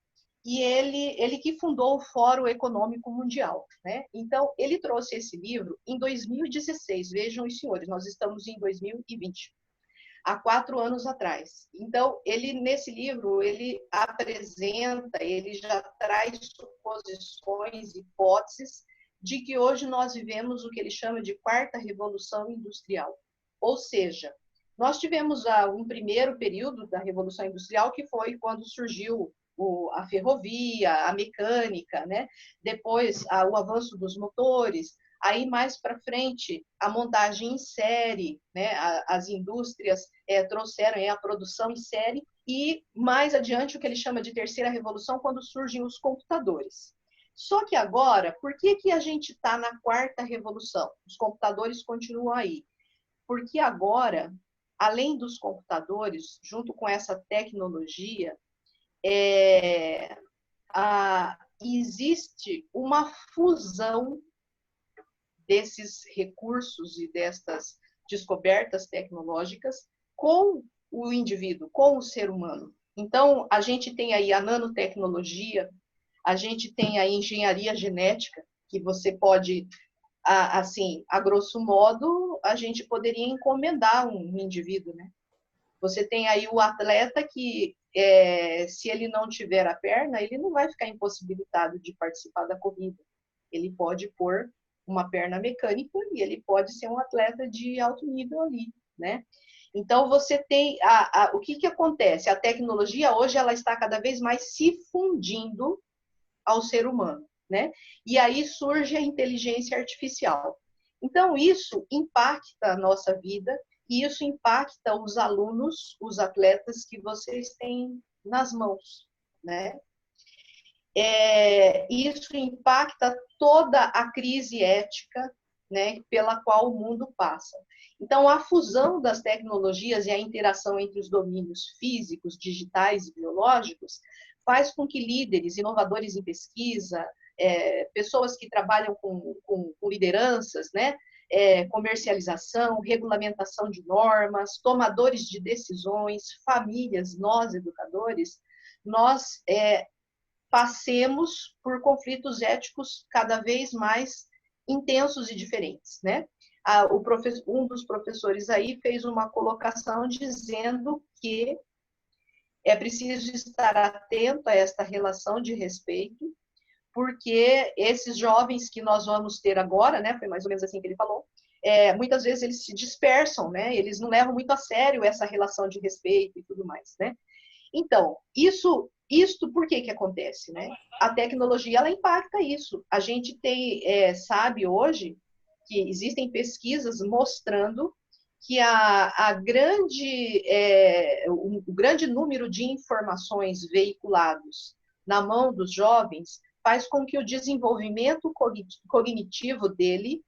e ele que fundou o Fórum Econômico Mundial, né? Então, ele trouxe esse livro em 2016. Vejam os senhores, nós estamos em 2020. Há 4 anos atrás. Então, nesse livro, ele apresenta, ele já traz suposições, hipóteses, de que hoje nós vivemos o que ele chama de quarta revolução industrial. Ou seja, nós tivemos um primeiro período da Revolução Industrial, que foi quando surgiu a ferrovia, a mecânica, né? Depois o avanço dos motores. Aí, mais para frente, a montagem em série, né? As indústrias trouxeram a produção em série, e mais adiante o que ele chama de terceira revolução, quando surgem os computadores. Só que agora, por que a gente está na quarta revolução? Os computadores continuam aí. Porque agora, além dos computadores, junto com essa tecnologia, existe uma fusão desses recursos e destas descobertas tecnológicas com o indivíduo, com o ser humano. Então, a gente tem aí a nanotecnologia, a gente tem a engenharia genética, que você pode, assim, a grosso modo, a gente poderia encomendar um indivíduo, né? Você tem aí o atleta que, se ele não tiver a perna, ele não vai ficar impossibilitado de participar da corrida. Ele pode pôr uma perna mecânica e ele pode ser um atleta de alto nível ali, né? Então, você tem... o que acontece? A tecnologia, hoje, ela está cada vez mais se fundindo ao ser humano, né? E aí surge a inteligência artificial. Então, isso impacta a nossa vida, e isso impacta os alunos, os atletas que vocês têm nas mãos, né? Isso impacta toda a crise ética, né, pela qual o mundo passa. Então, a fusão das tecnologias e a interação entre os domínios físicos, digitais e biológicos faz com que líderes, inovadores em pesquisa, pessoas que trabalham com lideranças, né, comercialização, regulamentação de normas, tomadores de decisões, famílias, nós, educadores, nós passemos por conflitos éticos cada vez mais intensos e diferentes, né? Um dos professores aí fez uma colocação dizendo que é preciso estar atento a esta relação de respeito, porque esses jovens que nós vamos ter agora, né, foi mais ou menos assim que ele falou, muitas vezes eles se dispersam, né? Eles não levam muito a sério essa relação de respeito e tudo mais, né? Então, isto por que acontece, né? A tecnologia, ela impacta isso. A gente sabe hoje que existem pesquisas mostrando que o grande número de informações veiculados na mão dos jovens faz com que o desenvolvimento cognitivo dele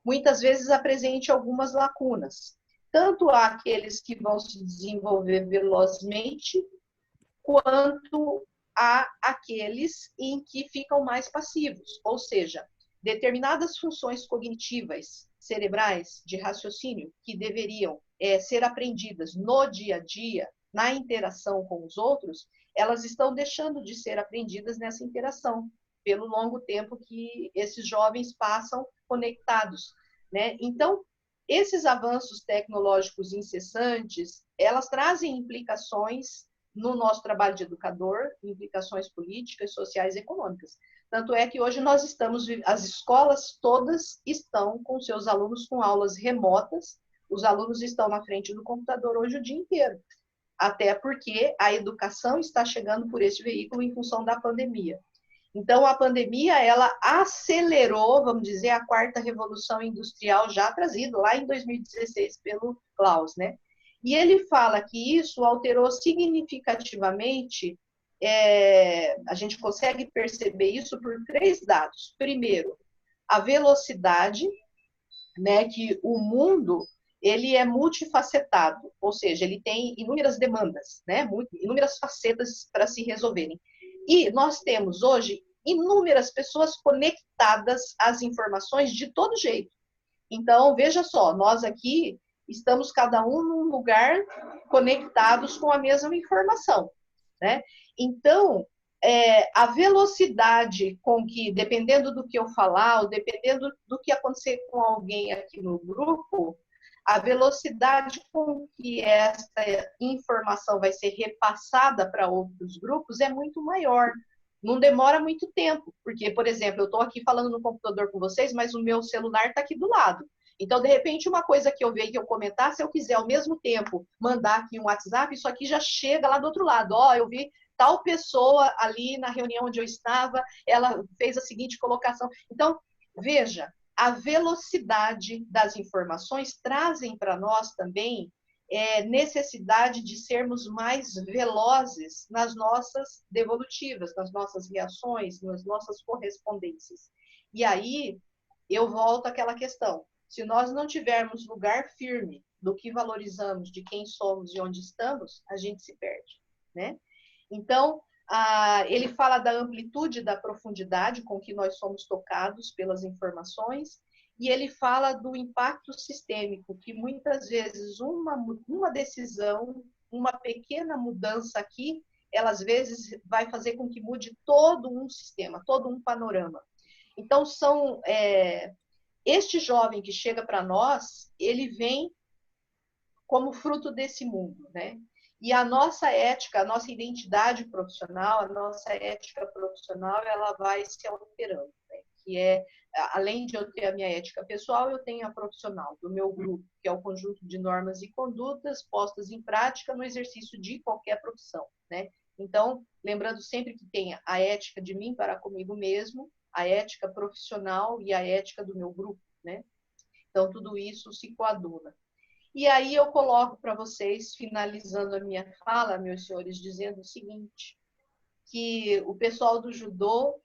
muitas vezes apresente algumas lacunas. Tanto há aqueles que vão se desenvolver velozmente, quanto há aqueles em que ficam mais passivos, ou seja, determinadas funções cognitivas cerebrais de raciocínio que deveriam ser aprendidas no dia a dia, na interação com os outros, elas estão deixando de ser aprendidas nessa interação, pelo longo tempo que esses jovens passam conectados, né? Então, esses avanços tecnológicos incessantes, elas trazem implicações no nosso trabalho de educador, implicações políticas, sociais e econômicas. Tanto é que hoje as escolas todas estão com seus alunos com aulas remotas, os alunos estão na frente do computador hoje o dia inteiro, até porque a educação está chegando por esse veículo em função da pandemia. Então, a pandemia, ela acelerou, vamos dizer, a quarta revolução industrial já trazida lá em 2016 pelo Klaus, né? E ele fala que isso alterou significativamente, a gente consegue perceber isso por 3 dados. Primeiro, a velocidade, né, que o mundo ele é multifacetado, ou seja, ele tem inúmeras demandas, né, inúmeras facetas para se resolverem. E nós temos hoje inúmeras pessoas conectadas às informações de todo jeito. Então, veja só, nós aqui estamos cada um num lugar conectados com a mesma informação, né? Então, a velocidade com que, dependendo do que eu falar, ou dependendo do que acontecer com alguém aqui no grupo, a velocidade com que essa informação vai ser repassada para outros grupos é muito maior. Não demora muito tempo, porque, por exemplo, eu estou aqui falando no computador com vocês, mas o meu celular está aqui do lado. Então, de repente, uma coisa que eu vejo que eu comentar, se eu quiser ao mesmo tempo mandar aqui um WhatsApp, isso aqui já chega lá do outro lado. Ó, eu vi tal pessoa ali na reunião onde eu estava, ela fez a seguinte colocação. Então, veja, a velocidade das informações trazem para nós também necessidade de sermos mais velozes nas nossas devolutivas, nas nossas reações, nas nossas correspondências. E aí, eu volto àquela questão. Se nós não tivermos lugar firme do que valorizamos, de quem somos e onde estamos, a gente se perde, né? Então, ele fala da amplitude, da profundidade com que nós somos tocados pelas informações, e ele fala do impacto sistêmico, que muitas vezes uma decisão, uma pequena mudança aqui, ela às vezes vai fazer com que mude todo um sistema, todo um panorama. Então, este jovem que chega para nós, ele vem como fruto desse mundo, né? E a nossa ética, a nossa identidade profissional, a nossa ética profissional, ela vai se alterando, né? Que além de eu ter a minha ética pessoal, eu tenho a profissional do meu grupo, que é o conjunto de normas e condutas postas em prática no exercício de qualquer profissão, né? Então, lembrando sempre que tem a ética de mim para comigo mesmo, a ética profissional e a ética do meu grupo, né? Então, tudo isso se coaduna. E aí eu coloco para vocês, finalizando a minha fala, meus senhores, dizendo o seguinte, que o pessoal do judô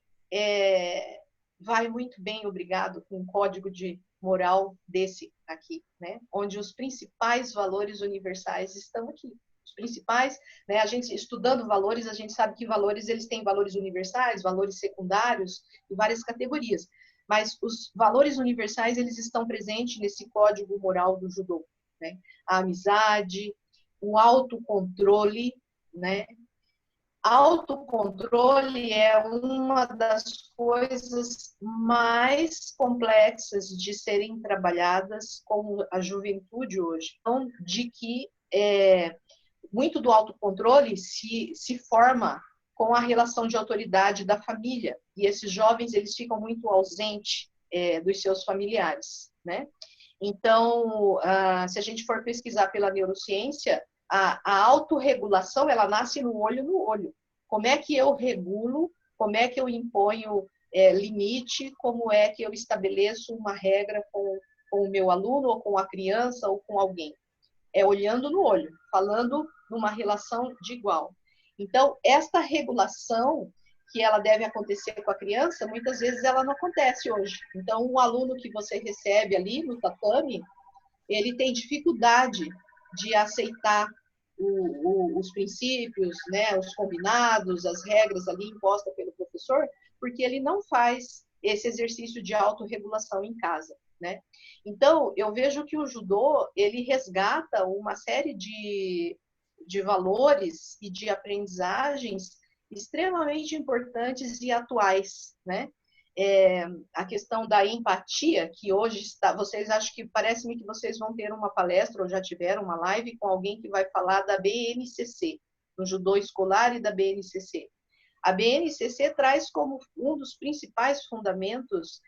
vai muito bem, obrigado, com um código de moral desse aqui, né? Onde os principais valores universais estão aqui. Os principais, né? A gente estudando valores, a gente sabe que valores, eles têm valores universais, valores secundários e várias categorias. Mas os valores universais, eles estão presentes nesse código moral do judô, né? A amizade, o autocontrole, né? Autocontrole é uma das coisas mais complexas de serem trabalhadas com a juventude hoje. Então, de que muito do autocontrole se forma com a relação de autoridade da família. E esses jovens, eles ficam muito ausentes dos seus familiares, né? Então, se a gente for pesquisar pela neurociência, a autorregulação, ela nasce no olho. Como é que eu regulo, como é que eu imponho limite, como é que eu estabeleço uma regra com com o meu aluno, ou com a criança, ou com alguém. É olhando no olho, falando numa relação de igual. Então, esta regulação que ela deve acontecer com a criança, muitas vezes ela não acontece hoje. Então, um aluno que você recebe ali no tatame, ele tem dificuldade de aceitar os princípios, né, os combinados, as regras ali impostas pelo professor, porque ele não faz esse exercício de autorregulação em casa, né? Então, eu vejo que o judô, ele resgata uma série de valores e de aprendizagens extremamente importantes e atuais, né? A questão da empatia, que hoje está, vocês acham que, parece-me que vocês vão ter uma palestra, ou já tiveram uma live com alguém que vai falar da BNCC, do judô escolar e da BNCC. A BNCC traz como um dos principais fundamentos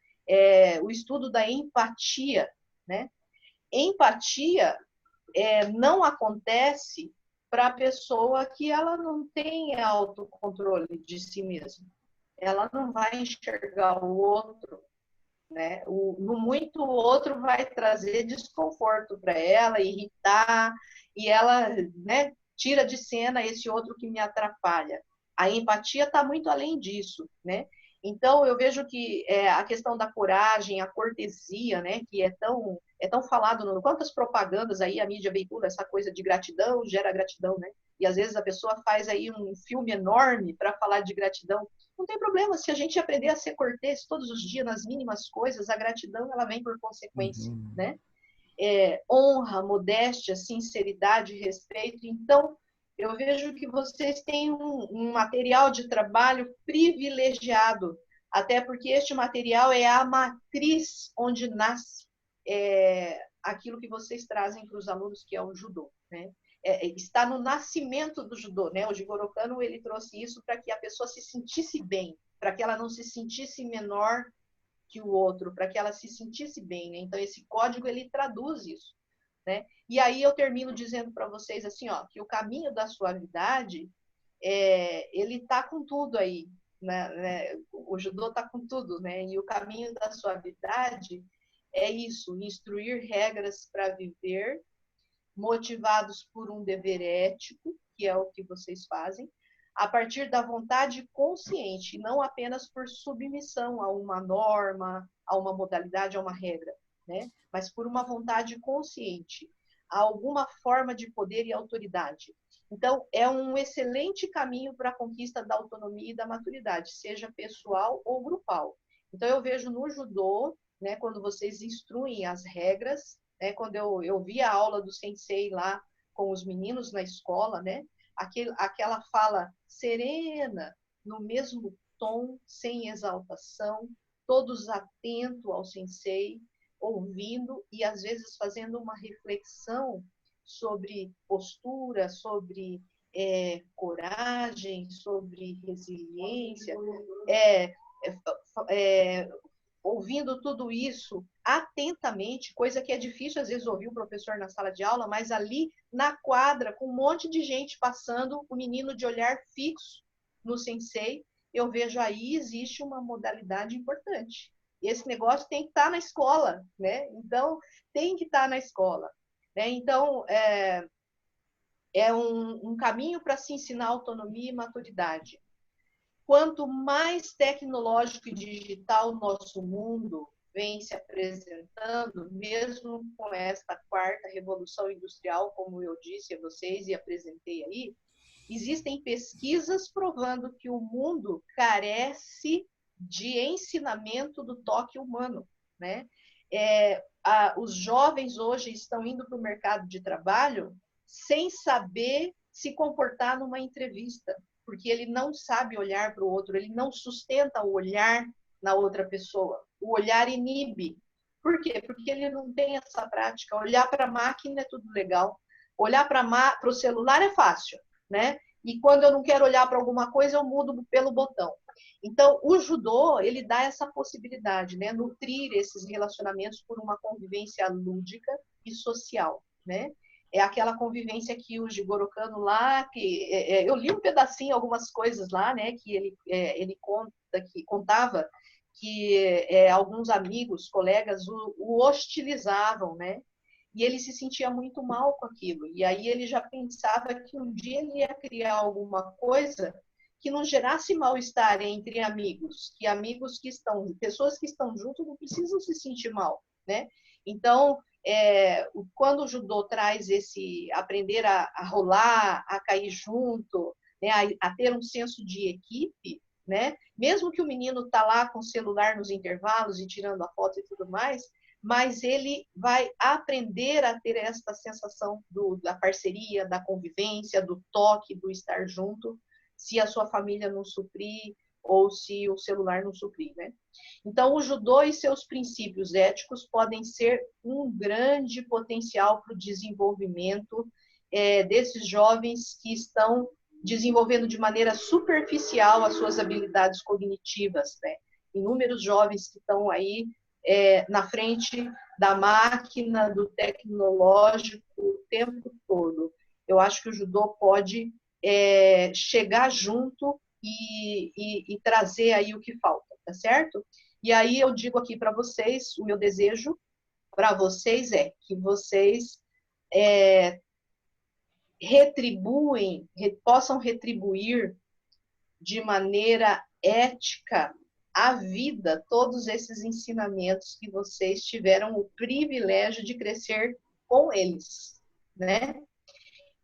o estudo da empatia, né? Empatia não acontece para a pessoa que ela não tem autocontrole de si mesma. Ela não vai enxergar o outro, né? No muito, o outro vai trazer desconforto para ela, irritar, e ela, né, tira de cena esse outro que me atrapalha. A empatia está muito além disso, né? Então, eu vejo que a questão da coragem, a cortesia, né, que é tão falado, quantas propagandas aí a mídia veicula, essa coisa de gratidão, gera gratidão, né? E às vezes a pessoa faz aí um filme enorme para falar de gratidão. Não tem problema, se a gente aprender a ser cortês todos os dias, nas mínimas coisas, a gratidão ela vem por consequência, né? Honra, modéstia, sinceridade, respeito. Então, eu vejo que vocês têm um material de trabalho privilegiado, até porque este material é a matriz onde nasce aquilo que vocês trazem para os alunos, que é o judô, né? Está no nascimento do judô, né? O Jigoro Kano, ele trouxe isso para que a pessoa se sentisse bem, para que ela não se sentisse menor que o outro, para que ela se sentisse bem, né? Então, esse código, ele traduz isso, né? E aí eu termino dizendo para vocês assim, ó, que o caminho da suavidade, ele tá com tudo aí, né? O judô tá com tudo, né? E o caminho da suavidade é isso, instruir regras para viver, motivados por um dever ético, que é o que vocês fazem, a partir da vontade consciente, não apenas por submissão a uma norma, a uma modalidade, a uma regra, né? Mas por uma vontade consciente, a alguma forma de poder e autoridade. Então, é um excelente caminho para a conquista da autonomia e da maturidade, seja pessoal ou grupal. Então, eu vejo no judô, né, quando vocês instruem as regras, né, quando eu vi a aula do sensei lá com os meninos na escola, né, aquela fala serena, no mesmo tom, sem exaltação, todos atentos ao sensei, ouvindo e às vezes fazendo uma reflexão sobre postura, sobre coragem, sobre resiliência, ouvindo tudo isso atentamente, coisa que é difícil às vezes ouvir o professor na sala de aula, mas ali na quadra, com um monte de gente passando, o menino de olhar fixo no sensei, eu vejo aí existe uma modalidade importante. Esse negócio tem que estar na escola, né? Então, tem que estar na escola, né? Então, é um caminho para se ensinar autonomia e maturidade. Quanto mais tecnológico e digital o nosso mundo vem se apresentando, mesmo com esta quarta revolução industrial, como eu disse a vocês e apresentei aí, existem pesquisas provando que o mundo carece de ensinamento do toque humano, né? Os jovens hoje estão indo para o mercado de trabalho sem saber se comportar numa entrevista, porque ele não sabe olhar para o outro, ele não sustenta o olhar na outra pessoa. O olhar inibe. Por quê? Porque ele não tem essa prática. Olhar para a máquina é tudo legal. Olhar para o celular é fácil, né? E quando eu não quero olhar para alguma coisa, eu mudo pelo botão. Então, o judô, ele dá essa possibilidade, né? Nutrir esses relacionamentos por uma convivência lúdica e social, né? É aquela convivência que o Jigoro Kano lá, que eu li um pedacinho, algumas coisas lá, né, que ele contava alguns amigos, colegas, o hostilizavam, né? E ele se sentia muito mal com aquilo. E aí ele já pensava que um dia ele ia criar alguma coisa que não gerasse mal-estar entre amigos, que pessoas que estão juntos não precisam se sentir mal, né? Então, quando o judô traz esse aprender a rolar, a cair junto, né, a ter um senso de equipe, né? Mesmo que o menino tá lá com o celular nos intervalos e tirando a foto e tudo mais, mas ele vai aprender a ter essa sensação da parceria, da convivência, do toque, do estar junto, se a sua família não suprir ou se o celular não suprir, né? Então, o judô e seus princípios éticos podem ser um grande potencial para o desenvolvimento desses jovens que estão desenvolvendo de maneira superficial as suas habilidades cognitivas, né? Inúmeros jovens que estão aí na frente da máquina, do tecnológico o tempo todo. Eu acho que o judô pode chegar junto e trazer aí o que falta, tá certo? E aí eu digo aqui para vocês, o meu desejo para vocês é que vocês possam retribuir de maneira ética a vida, todos esses ensinamentos que vocês tiveram o privilégio de crescer com eles, né?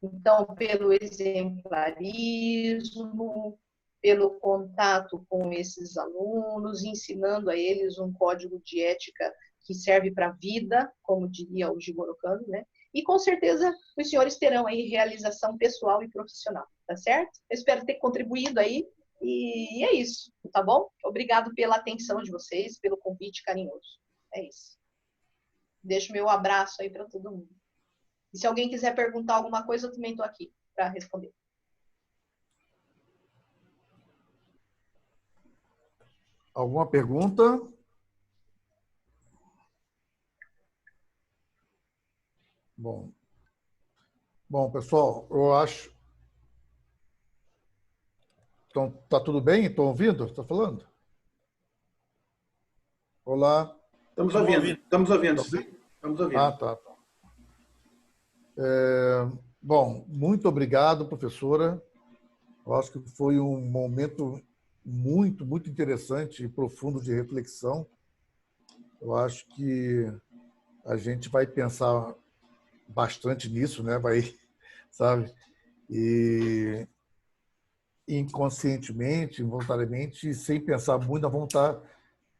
Então, pelo exemplarismo, pelo contato com esses alunos, ensinando a eles um código de ética que serve para a vida, como diria o Jigoro Kano, né? E com certeza os senhores terão aí realização pessoal e profissional, tá certo? Eu espero ter contribuído aí e é isso, tá bom? Obrigado pela atenção de vocês, pelo convite carinhoso. É isso. Deixo meu abraço aí para todo mundo. E se alguém quiser perguntar alguma coisa, eu também estou aqui para responder. Alguma pergunta? Bom, pessoal, eu acho... Então, tá tudo bem? Estão ouvindo? Está falando? Olá. Estamos ouvindo. Estamos ouvindo. Ah, tá. Bom, muito obrigado, professora. Eu acho que foi um momento muito, muito interessante e profundo de reflexão. Eu acho que a gente vai pensar bastante nisso, né? Vai, sabe? E inconscientemente, involuntariamente, sem pensar muito, nós vamos estar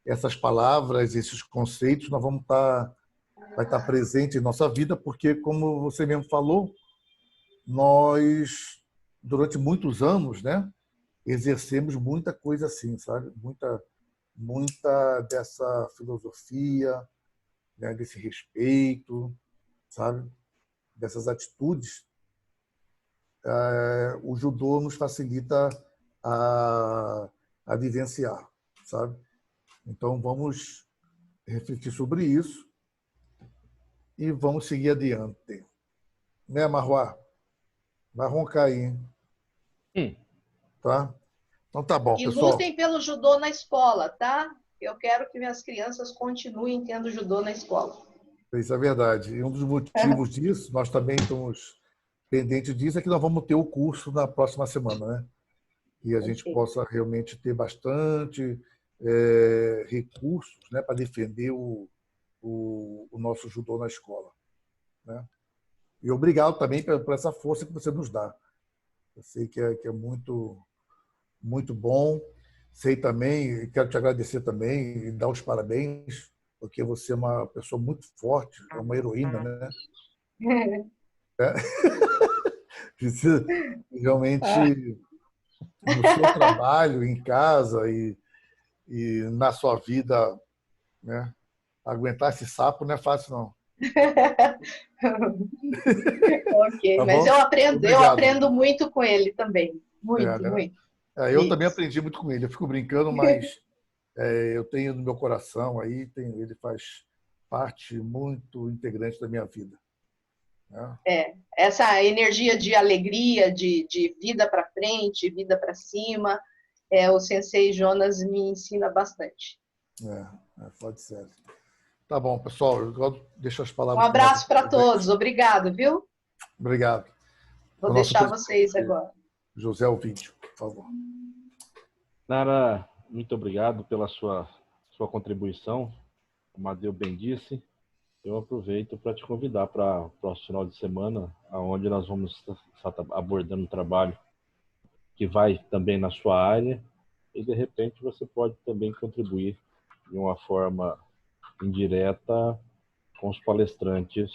essas palavras, esses conceitos, nós vamos vai estar presente em nossa vida, porque, como você mesmo falou, nós, durante muitos anos, né, exercemos muita coisa assim, sabe? Muita dessa filosofia, né, desse respeito, sabe? Dessas atitudes. O judô nos facilita a vivenciar, sabe? Então, vamos refletir sobre isso e vamos seguir adiante. Né, Marruá? Vai roncar aí, hein? Tá? Então, tá bom, pessoal. E lutem pelo judô na escola, tá? Eu quero que minhas crianças continuem tendo judô na escola. Isso é verdade. E um dos motivos disso, nós também estamos pendentes disso, é que nós vamos ter o curso na próxima semana, né? E a gente possa realmente ter bastante recursos, né, para defender o nosso judô na escola, né? E obrigado também por essa força que você nos dá. Eu sei que é muito, muito bom. Sei também, quero te agradecer também e dar os parabéns, porque você é uma pessoa muito forte, é uma heroína, né? Precisa realmente, no seu trabalho, em casa e na sua vida, né? Aguentar esse sapo não é fácil, não. Ok, tá, mas eu aprendo muito com ele também. Muito, né? muito. Eu também aprendi muito com ele. Eu fico brincando, mas eu tenho no meu coração aí, ele faz parte muito integrante da minha vida. Né? Essa energia de alegria, de vida para frente, vida para cima, o Sensei Jonas me ensina bastante. Fora de série. Tá bom, pessoal. Eu deixo as Um palavras. abraço para todos. Obrigado, viu? Obrigado. Vou O nosso deixar vocês agora. José Ovidio, por favor. Nara, muito obrigado pela sua contribuição. O Amadeu bem disse. Eu aproveito para te convidar para o próximo final de semana, onde nós vamos estar abordando um trabalho que vai também na sua área e, de repente, você pode também contribuir de uma forma indireta com os palestrantes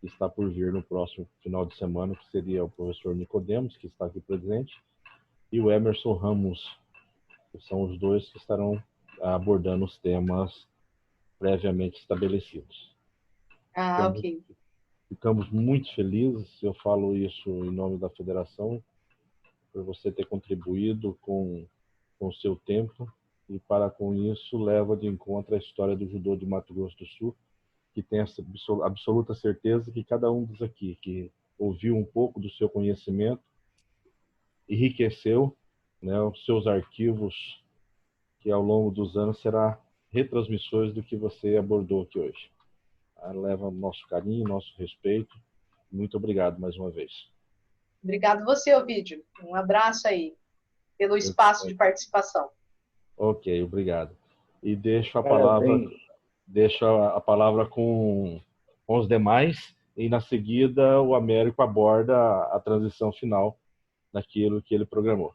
que está por vir no próximo final de semana, que seria o professor Nicodemos, que está aqui presente, e o Emerson Ramos, que são os dois que estarão abordando os temas previamente estabelecidos. Ok. Ficamos muito felizes, eu falo isso em nome da federação, por você ter contribuído com o seu tempo e, para com isso, leva de encontro a história do judô de Mato Grosso do Sul, que tem essa absoluta certeza que cada um dos aqui que ouviu um pouco do seu conhecimento enriqueceu, né, os seus arquivos, que ao longo dos anos será retransmissões do que você abordou aqui hoje. Leva nosso carinho, nosso respeito. Muito obrigado mais uma vez. Obrigado você, Ovidio. Um abraço aí, pelo espaço de participação. Ok, obrigado. E deixo a palavra com os demais, e na seguida o Américo aborda a transição final daquilo que ele programou.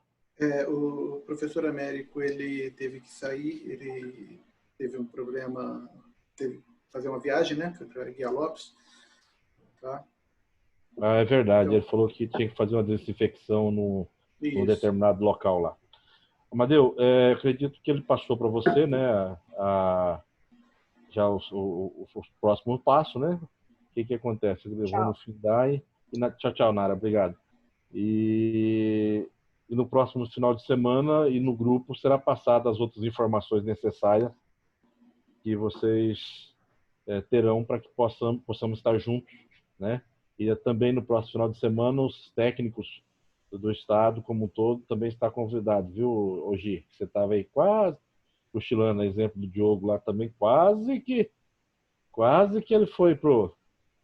O professor Américo, ele teve que sair, ele teve um problema, teve que fazer uma viagem, né, para Guia Lopes, tá? É verdade, ele falou que tinha que fazer uma desinfecção num determinado local lá. Amadeu, acredito que ele passou para você, né, já o próximo passo, né? O que acontece? Ele levou no FIDAI tchau, Nara, obrigado. E no próximo final de semana e no grupo será passada as outras informações necessárias que vocês terão para que possamos estar juntos, né? E também no próximo final de semana os técnicos do estado como um todo também está convidado, viu, Ogi? Você estava aí quase cochilando, exemplo do Diogo lá também, quase que ele foi pro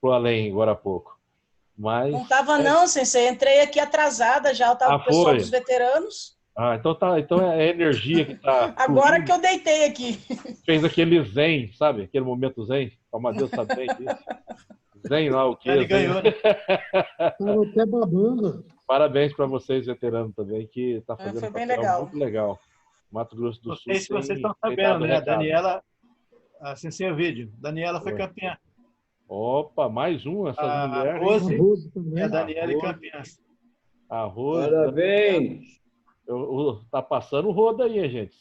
além agora há pouco. Mas não estava não, Sensei, entrei aqui atrasada já, eu estava com o pessoal dos veteranos. Então tá, então é a energia que tá agora que eu deitei aqui. Fez aquele zen, sabe? Aquele momento zen. O Amadeu sabe bem disso. Zen lá, o quê? Ele ganhou, né? Tava até babando. Parabéns para vocês, veteranos, também, que tá fazendo foi um bem papel legal. muito legal. Mato Grosso do Sul. Não sei se vocês estão sabendo, né? A Daniela, a Sensei Vídeo, Daniela foi campeã. Opa, mais um, essas mulheres. Rose e a Daniela e campeãs. A Rose. Parabéns! Tá passando roda aí, gente.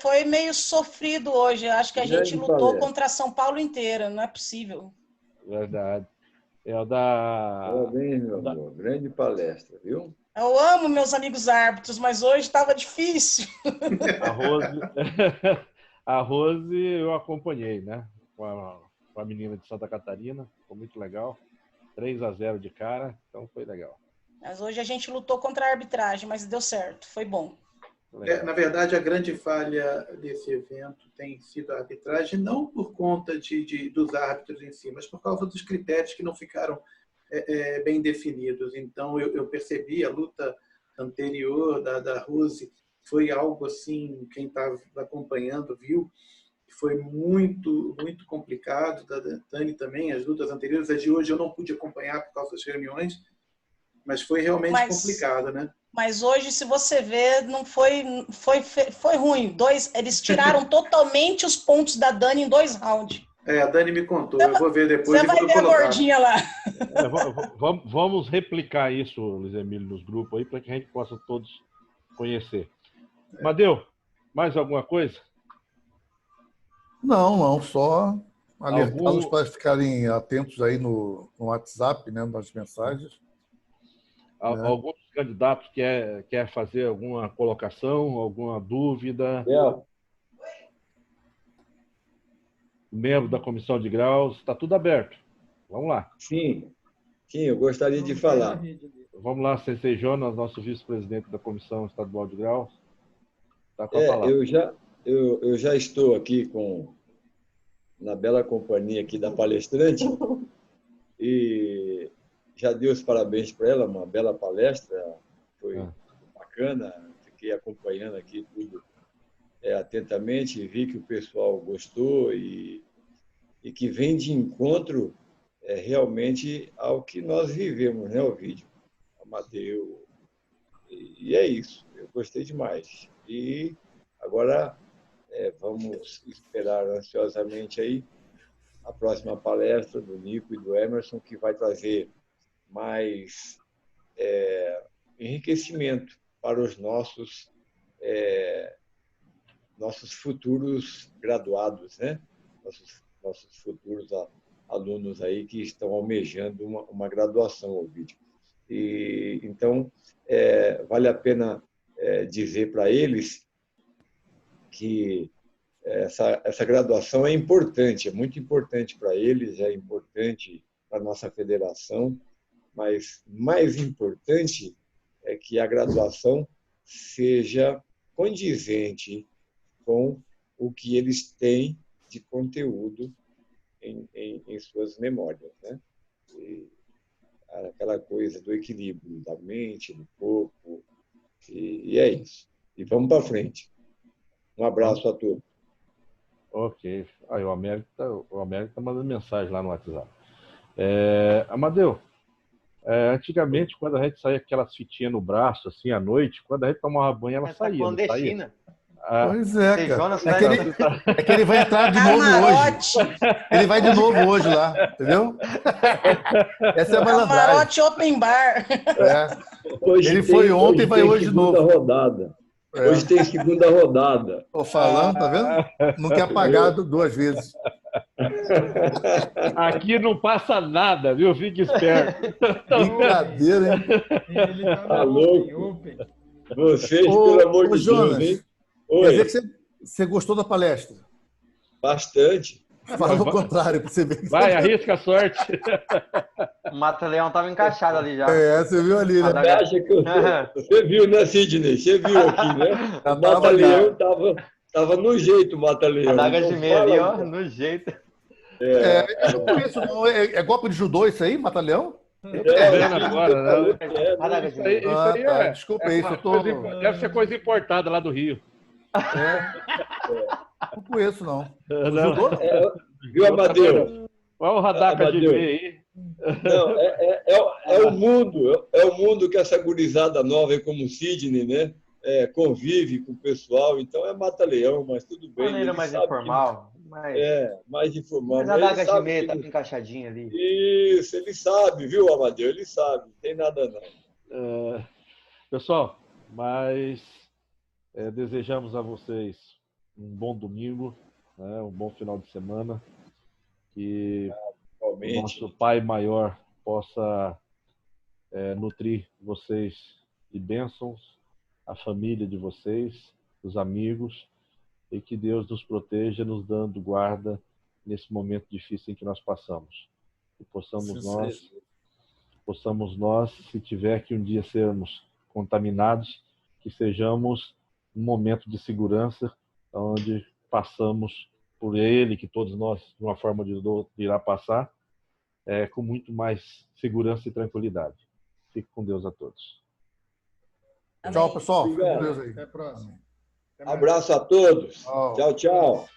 Foi meio sofrido hoje. Eu acho que a gente lutou contra São Paulo inteira. Não é possível. Verdade. É o da... Parabéns, meu amor. Grande palestra, viu? Eu amo meus amigos árbitros, mas hoje estava difícil. A Rose eu acompanhei, né? Com a menina de Santa Catarina. Foi muito legal. 3-0 de cara, então foi legal. Mas hoje a gente lutou contra a arbitragem, mas deu certo. Foi bom. Na verdade, a grande falha desse evento tem sido a arbitragem, não por conta dos árbitros em si, mas por causa dos critérios que não ficaram bem definidos. Então, eu percebi a luta anterior da Rose, foi algo assim, quem estava acompanhando viu, que foi muito, muito complicado. Da Dani também, as lutas anteriores, as de hoje eu não pude acompanhar por causa das reuniões, mas foi realmente complicado, né? Mas hoje, se você ver, não foi ruim. Eles tiraram totalmente os pontos da Dani em 2 rounds. A Dani me contou, eu vou ver depois. Você vai ver a gordinha lá. Vamos replicar isso, Luiz Emílio, nos grupos aí, para que a gente possa todos conhecer. Amadeu, mais alguma coisa? Não, só alertá-los para ficarem atentos aí no WhatsApp, né, nas mensagens. Alguns candidatos quer fazer alguma colocação, alguma dúvida? Membro da comissão de graus, está tudo aberto. Vamos lá. Sim, eu gostaria de falar. Vamos lá, Sensei Jonas, nosso vice-presidente da comissão estadual de graus. Está com a palavra. eu já estou aqui na bela companhia aqui da palestrante e já dei os parabéns para ela, uma bela palestra, foi bacana, fiquei acompanhando aqui tudo atentamente, vi que o pessoal gostou e que vem de encontro realmente ao que nós vivemos, né, Ovidio, Amadeu, e é isso, eu gostei demais. E agora vamos esperar ansiosamente aí a próxima palestra do Nico e do Emerson, que vai trazer mais enriquecimento para os nossos futuros graduados, né? Nossos futuros alunos aí que estão almejando uma graduação, Ovidio. E então vale a pena dizer para eles que essa graduação é importante, é muito importante para eles, é importante para a nossa federação, mas mais importante é que a graduação seja condizente com o que eles têm de conteúdo em suas memórias, né? E aquela coisa do equilíbrio da mente, do corpo, e é isso. E vamos para frente. Um abraço a todos. Ok. Aí o Américo tá mandando mensagem lá no WhatsApp. Amadeu, antigamente, quando a gente saía com aquelas fitinhas no braço, assim, à noite, quando a gente tomava banho, ela saía. Clandestina. Pois é, cara. Jonas É que ele vai entrar de novo hoje. Ele vai de novo hoje lá, entendeu? Essa é a malandragem. Camarote open bar. Ele foi ontem e vai hoje de novo. Rodada. Hoje tem segunda rodada. Tô falando, tá vendo? Não quer pagar 2 vezes. Aqui não passa nada, viu? Fique esperto. Brincadeira, hein? Ele tá louco. Vocês, pelo amor de Jonas, Deus, hein? Quer dizer que você gostou da palestra? Bastante. Fala o contrário, para você ver. Vai, arrisca a sorte. O Mata-Leão estava encaixado ali já. Você viu ali, né? Você viu, né, Sidney? Você viu aqui, né? O Mata-Leão estava no jeito, o Mata-Leão. A daga de meia ali, ó, no jeito. Eu não conheço, não. É golpe de judô isso aí, Mata-Leão? Agora, né? Isso aí desculpa aí, deve ser coisa importada lá do Rio. Não conheço, não. Não. Viu, Amadeu? Olha o Radaka de meia aí. Não, é o mundo que essa gurizada nova aí, como o Sidney, né? Convive com o pessoal, então é Mata-Leão, mas tudo bem. De maneira mais informal. Mais informal. Mas a daga de meia tá encaixadinha ali. Isso, ele sabe, viu, Amadeu? Ele sabe, não tem nada não. Pessoal, mas desejamos a vocês um bom domingo, né? Um bom final de semana, que o nosso Pai Maior possa nutrir vocês de bênçãos, a família de vocês, os amigos, e que Deus nos proteja, nos dando guarda nesse momento difícil em que nós passamos. E possamos nós, se tiver que um dia sermos contaminados, que sejamos um momento de segurança, onde passamos por ele, que todos nós, de uma forma ou de outra, irá passar, com muito mais segurança e tranquilidade. Fique com Deus a todos. Tchau, pessoal. Obrigado. Com Deus aí. Até a próxima. Abraço a todos. Tchau, tchau.